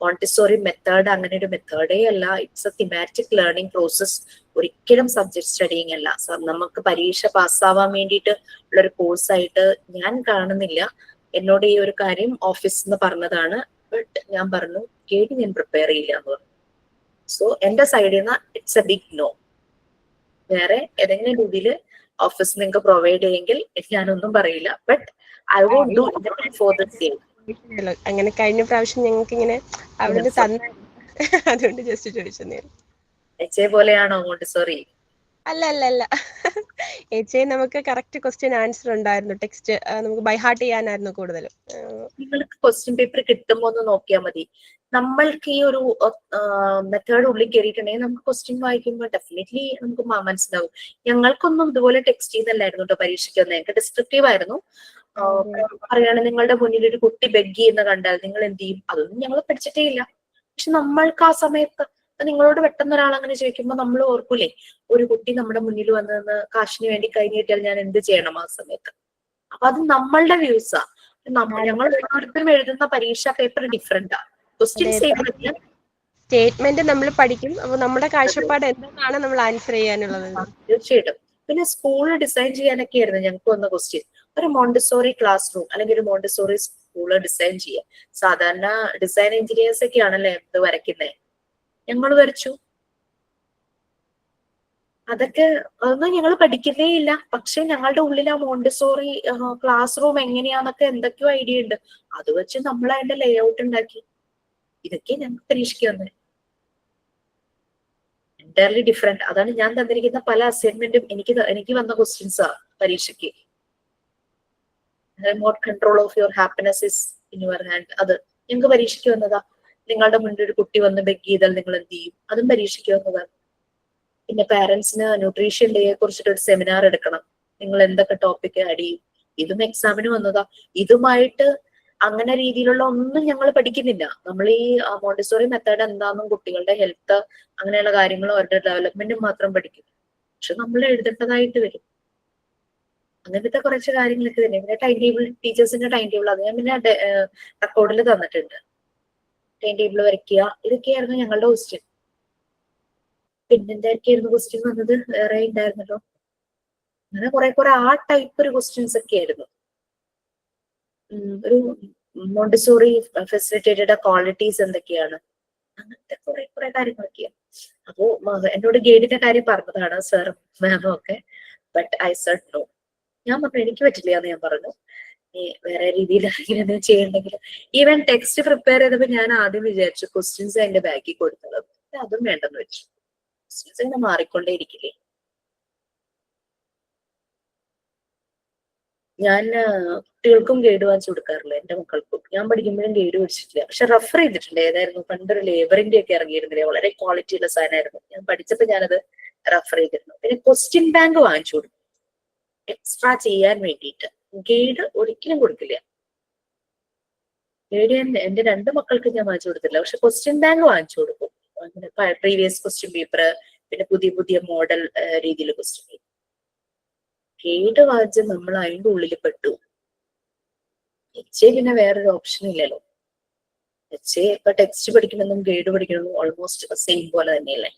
മോണ്ടിസോറി മെത്തേഡ് അങ്ങനെ ഒരു മെത്തേഡേ അല്ല. It's a thematic learning process. ഒരിക്കലും സബ്ജക്ട് സ്റ്റഡിങ് അല്ല. നമുക്ക് പരീക്ഷ പാസ്സാവാൻ വേണ്ടിയിട്ട് ഉള്ളൊരു കോഴ്സായിട്ട് ഞാൻ കാണുന്നില്ല. എന്നോട് ഈ ഒരു കാര്യം ഓഫീസിൽ നിന്ന് പറഞ്ഞതാണ്. ബട്ട് ഞാൻ പറഞ്ഞു ഗൈഡ് ഞാൻ പ്രിപ്പയർ ചെയ്യില്ല എന്ന് പറഞ്ഞു. സോ എന്റെ സൈഡിൽ നിന്ന് ഇറ്റ്സ് എ ബിഗ് നോ. വേറെ ഏതെങ്കിലും രീതിയിൽ ഓഫീസ് നിങ്ങൾക്ക് പ്രൊവൈഡ് ചെയ്യെങ്കിൽ ഞാനൊന്നും പറയില്ല. But I won't do for the same. അങ്ങനെ കഴിഞ്ഞ പ്രാവശ്യം ഞങ്ങൾക്ക് ഇങ്ങനെ അവിടുന്ന് തന്ന, അതുകൊണ്ട് ജസ്റ്റ് ചോദിച്ചതേ. HA പോലെയാണോ മോണ്ടിസോറി? അല്ല HA നമുക്ക് കറക്റ്റ് ക്വസ്റ്റ്യൻ ആൻസർ ഉണ്ടായിരുന്നു. ടെക്സ്റ്റ് നമുക്ക് ബൈ ഹാർട്ട് ചെയ്യാനായിരുന്നു കൂടുതലും. നിങ്ങൾക്ക് ക്വസ്റ്റ്യൻ പേപ്പർ കിട്ടുമ്പോ ഒന്ന് നോക്കിയാൽ മതി. നമ്മൾക്ക് ഈ ഒരു മെത്തേഡ് ഉള്ളിൽ കയറിയിട്ടുണ്ടെങ്കിൽ നമുക്ക് ക്വസ്റ്റ്യൻ വായിക്കുമ്പോൾ ഡെഫിനറ്റ്ലി നമുക്ക് മനസ്സിലാവും. ഞങ്ങൾക്കൊന്നും ഇതുപോലെ ടെക്സ്റ്റ് ചെയ്തല്ലായിരുന്നു കേട്ടോ പരീക്ഷയ്ക്ക് വന്നത്. ഞങ്ങൾക്ക് ഡിസ്ക്രിപ്റ്റീവ് ആയിരുന്നു. പറയുകയാണെങ്കിൽ നിങ്ങളുടെ മുന്നിൽ ഒരു കുട്ടി ബെഗ് ചെയ്യുന്ന കണ്ടാൽ നിങ്ങൾ എന്ത് ചെയ്യും? അതൊന്നും ഞങ്ങൾ പഠിച്ചിട്ടേ ഇല്ല. പക്ഷെ നമ്മൾക്ക് ആ സമയത്ത് നിങ്ങളോട് പെട്ടെന്ന് ഒരാൾ അങ്ങനെ ചോദിക്കുമ്പോൾ നമ്മൾ ഓർക്കൂലേ, ഒരു കുട്ടി നമ്മുടെ മുന്നിൽ വന്ന് നിന്ന് കാശിന് വേണ്ടി കൈ നീട്ടിയാൽ ഞാൻ എന്ത് ചെയ്യണം ആ സമയത്ത്? അപ്പൊ അത് നമ്മളുടെ വ്യൂസാ. ഞങ്ങൾ ഓരോരുത്തരും എഴുതുന്ന പരീക്ഷാ പേപ്പർ ഡിഫറെന്റാ. ക്വസ്റ്റ്യൻ സെയിം അല്ല. സ്റ്റേറ്റ്മെന്റ് നമ്മൾ പഠിക്കും. അപ്പൊ നമ്മുടെ കാഴ്ചപ്പാട് എന്താണ് നമ്മൾ ആൻസർ ചെയ്യാനുള്ളത്. തീർച്ചയായിട്ടും. പിന്നെ സ്കൂൾ ഡിസൈൻ ചെയ്യാനൊക്കെ ആയിരുന്നു ഞങ്ങൾക്ക് വന്ന ക്വസ്റ്റ്യൻ. ഒരു മോണ്ടിസോറി ക്ലാസ് റൂം അല്ലെങ്കിൽ ഒരു മോണ്ടിസോറി സ്കൂള് ഡിസൈൻ ചെയ്യാം. സാധാരണ ഡിസൈൻ എഞ്ചിനീയേഴ്സ് ഒക്കെ ആണല്ലേ ഇത് വരയ്ക്കുന്നത്. ഞങ്ങൾ വരച്ചു. അതൊന്നും ഞങ്ങൾ പഠിക്കുന്നേ ഇല്ല. പക്ഷെ ഞങ്ങളുടെ ഉള്ളിൽ ആ മോണ്ടിസോറി ക്ലാസ് റൂം എങ്ങനെയാന്നൊക്കെ എന്തൊക്കെയോ ഐഡിയ ഉണ്ട്. അത് വെച്ച് നമ്മൾ അതിന്റെ ലേ ഔട്ട് ഉണ്ടാക്കി. ഇതൊക്കെ ഞങ്ങൾക്ക് പരീക്ഷയ്ക്ക് വന്നത്. Entirely different. അതാണ് ഞാൻ തന്നിരിക്കുന്ന പല അസൈൻമെന്റും എനിക്ക് വന്ന ക്വസ്റ്റ്യൻസാ പരീക്ഷയ്ക്ക്. Remote control of your happiness is in your hand. അത് ഞങ്ങൾക്ക് പരീക്ഷയ്ക്ക് വന്നതാ. നിങ്ങളുടെ മുന്നിൽ ഒരു കുട്ടി വന്ന് ബെഗ് ചെയ്താൽ നിങ്ങൾ എന്ത് ചെയ്യും? അതും പരീക്ഷയ്ക്ക് വന്നതാണ്. പിന്നെ പാരന്റ്സിന് ന്യൂട്രീഷൻ ഡേയെ കുറിച്ചിട്ട് ഒരു സെമിനാർ എടുക്കണം. നിങ്ങൾ എന്തൊക്കെ ടോപ്പിക് ആഡ് ചെയ്യും? ഇതും എക്സാമിന് വന്നതാ. ഇതുമായിട്ട് അങ്ങനെ രീതിയിലുള്ള ഒന്നും ഞങ്ങൾ പഠിക്കുന്നില്ല. നമ്മൾ ഈ മോണ്ടിസോറി മെത്തേഡ് എന്താണെന്നും കുട്ടികളുടെ ഹെൽത്ത് അങ്ങനെയുള്ള കാര്യങ്ങളും അവരുടെ ഡെവലപ്മെന്റും മാത്രം പഠിക്കും. പക്ഷെ നമ്മൾ എഴുതേണ്ടതായിട്ട് വരും. അങ്ങനത്തെ കുറച്ച് കാര്യങ്ങളൊക്കെ തന്നെ. പിന്നെ ടൈം ടേബിൾ, ടീച്ചേഴ്സിന്റെ ടൈം ടേബിൾ അത് ഞാൻ പിന്നെ റെക്കോർഡിൽ തന്നിട്ടുണ്ട്. ടൈം ടേബിൾ വരയ്ക്കുക. ഇതൊക്കെയായിരുന്നു ഞങ്ങളുടെ ക്വസ്റ്റ്യൻ. പിന്നെന്തായിരിക്കും ക്വസ്റ്റ്യൻ വന്നത്? വേറെ ഉണ്ടായിരുന്നല്ലോ. അങ്ങനെ കുറെ ആ ടൈപ്പ് ഒരു ക്വസ്റ്റ്യൻസ് ഒക്കെ ആയിരുന്നു. ഒരു മോണ്ടിസോറി ഫെസിലിറ്റേറ്റഡ് ക്വാളിറ്റീസ് എന്തൊക്കെയാണ്, അങ്ങനത്തെ കുറെ കാര്യങ്ങളൊക്കെയാണ്. അപ്പോ എന്നോട് ഗൈഡിന്റെ കാര്യം പറഞ്ഞതാണ് സാറും മാമും ഒക്കെ. But I said no. ഞാൻ പറഞ്ഞു എനിക്ക് പറ്റില്ല എന്ന് ഞാൻ പറഞ്ഞു. വേറെ രീതിയിൽ എന്തെങ്കിലും ചെയ്യണ്ടെങ്കിൽ ഈവൻ ടെക്സ്റ്റ് പ്രിപ്പയർ ചെയ്തപ്പോൾ ഞാൻ ആദ്യം വിചാരിച്ചു ക്വസ്റ്റ്യൻസ് അതിന്റെ ബാക്കിൽ കൊടുത്തത്. പിന്നെ അതും വേണ്ടെന്ന് വെച്ചു. ക്വസ്റ്റ്യൻസ് ഇങ്ങനെ മാറിക്കൊണ്ടേ ഇരിക്കില്ലേ. ഞാൻ കുട്ടികൾക്കും ഗൈഡ് വാങ്ങിച്ചു കൊടുക്കാറില്ല, എന്റെ മക്കൾക്കും. ഞാൻ പഠിക്കുമ്പോഴും ഗൈഡ് പഠിച്ചിട്ടില്ല, പക്ഷെ റെഫർ ചെയ്തിട്ടുണ്ട്. ഏതായിരുന്നു പണ്ടൊരു ലേബറിന്റെ ഒക്കെ ഇറങ്ങിയിരുന്നില്ലേ, വളരെ ക്വാളിറ്റി ഉള്ള സാധനമായിരുന്നു. ഞാൻ പഠിച്ചപ്പോൾ ഞാനത് റെഫർ ചെയ്തിരുന്നു. പിന്നെ ക്വസ്റ്റ്യൻ ബാങ്ക് വാങ്ങിച്ചു കൊടുക്കും എക്സ്ട്രാ ചെയ്യാൻ വേണ്ടിയിട്ട്. ഗൈഡ് ഒരിക്കലും കൊടുക്കില്ല. ഗൈഡ് ഞാൻ എന്റെ 2 മക്കൾക്ക് ഞാൻ വാങ്ങിച്ചു കൊടുത്തില്ല, പക്ഷെ ക്വസ്റ്റ്യൻ ബാങ്ക് വാങ്ങിച്ചു കൊടുക്കും. അങ്ങനെ പ്രീവിയസ് ക്വസ്റ്റ്യൻ പേപ്പർ, പിന്നെ പുതിയ പുതിയ മോഡൽ രീതിയിൽ ക്വസ്റ്റ്യൻ പേപ്പർ. ഗൈഡ് വാങ്ങിച്ച് നമ്മൾ അതിന്റെ ഉള്ളിൽ പെട്ടു. പിന്നെ വേറൊരു ഓപ്ഷൻ ഇല്ലല്ലോ. ഇപ്പൊ ടെക്സ്റ്റ് പഠിക്കണമെന്നും ഗൈഡ് പഠിക്കണമെന്നും ഓൾമോസ്റ്റ് സെയിം പോലെ തന്നെയല്ലേ.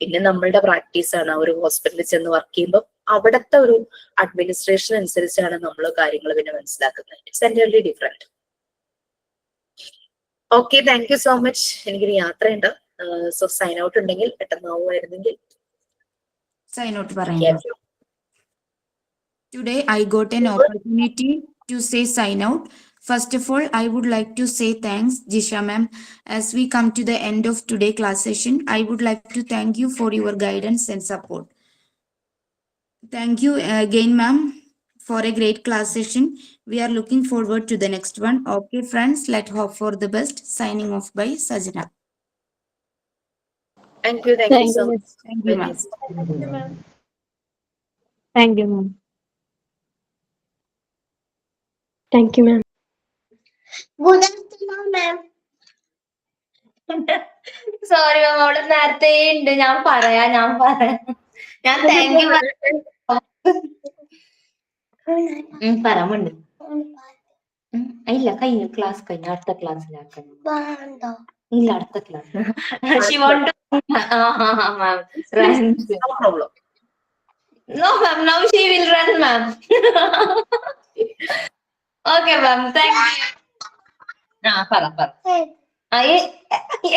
പിന്നെ നമ്മളുടെ പ്രാക്ടീസ് ആണ്. ഒരു ഹോസ്പിറ്റലിൽ ചെന്ന് വർക്ക് ചെയ്യുമ്പോൾ അവിടുത്തെ ഒരു അഡ്മിനിസ്ട്രേഷൻ അനുസരിച്ചാണ് നമ്മൾ കാര്യങ്ങൾ പിന്നെ മനസ്സിലാക്കുന്നത്. It's entirely different. Okay, thank you so much. എനിക്കൊരു യാത്രയുണ്ട്. സോ സൈൻ ഔട്ട് ഉണ്ടെങ്കിൽ പെട്ടെന്നാവുമായിരുന്നെങ്കിൽ സൈൻ ഔട്ട് പറയാം. Today I got an opportunity to say sign out. First of all, I would like to say thanks, Jisha ma'am. As we come to the end of today's class session, I would like to thank you for your guidance and support. Thank you again, ma'am, for a great class session. We are looking forward to the next one. Okay, friends, let's hope for the best. Signing off by Sajina. Thank you so much. Thank you, ma'am. Thank you, ma'am. Thank you, ma'am. Good afternoon, ma'am. Sorry ma'am, അവിടെ നേരത്തെ ഉണ്ട്. ഞാൻ പറയാം. ഞാൻ thank you പറയാമുണ്ട്. ഇല്ല, കഴിഞ്ഞു. Class കഴിഞ്ഞു. അടുത്ത ക്ലാസ്സിലാക്കണം. ഇല്ല, അടുത്ത class. She want to ma'am run. No problem. No ma'am, now she will run ma'am. Okay ma'am, thank you. പറ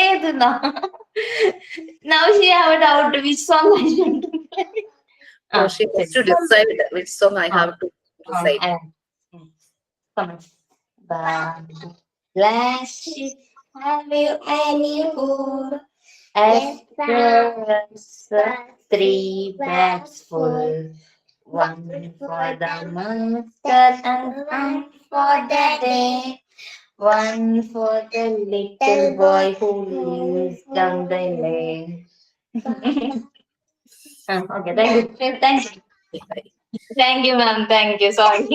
ഏതെന്നാ. Now she have a doubt which song I should play. So she has to decide which song I have to decide. Come on. Last ship, have you any more? Express 3 bags full. 1 for the master and 1 for the day. 1 for the little boy who lives down the lane. Okay, thank you. Thank you, ma'am. Thank you. Sorry.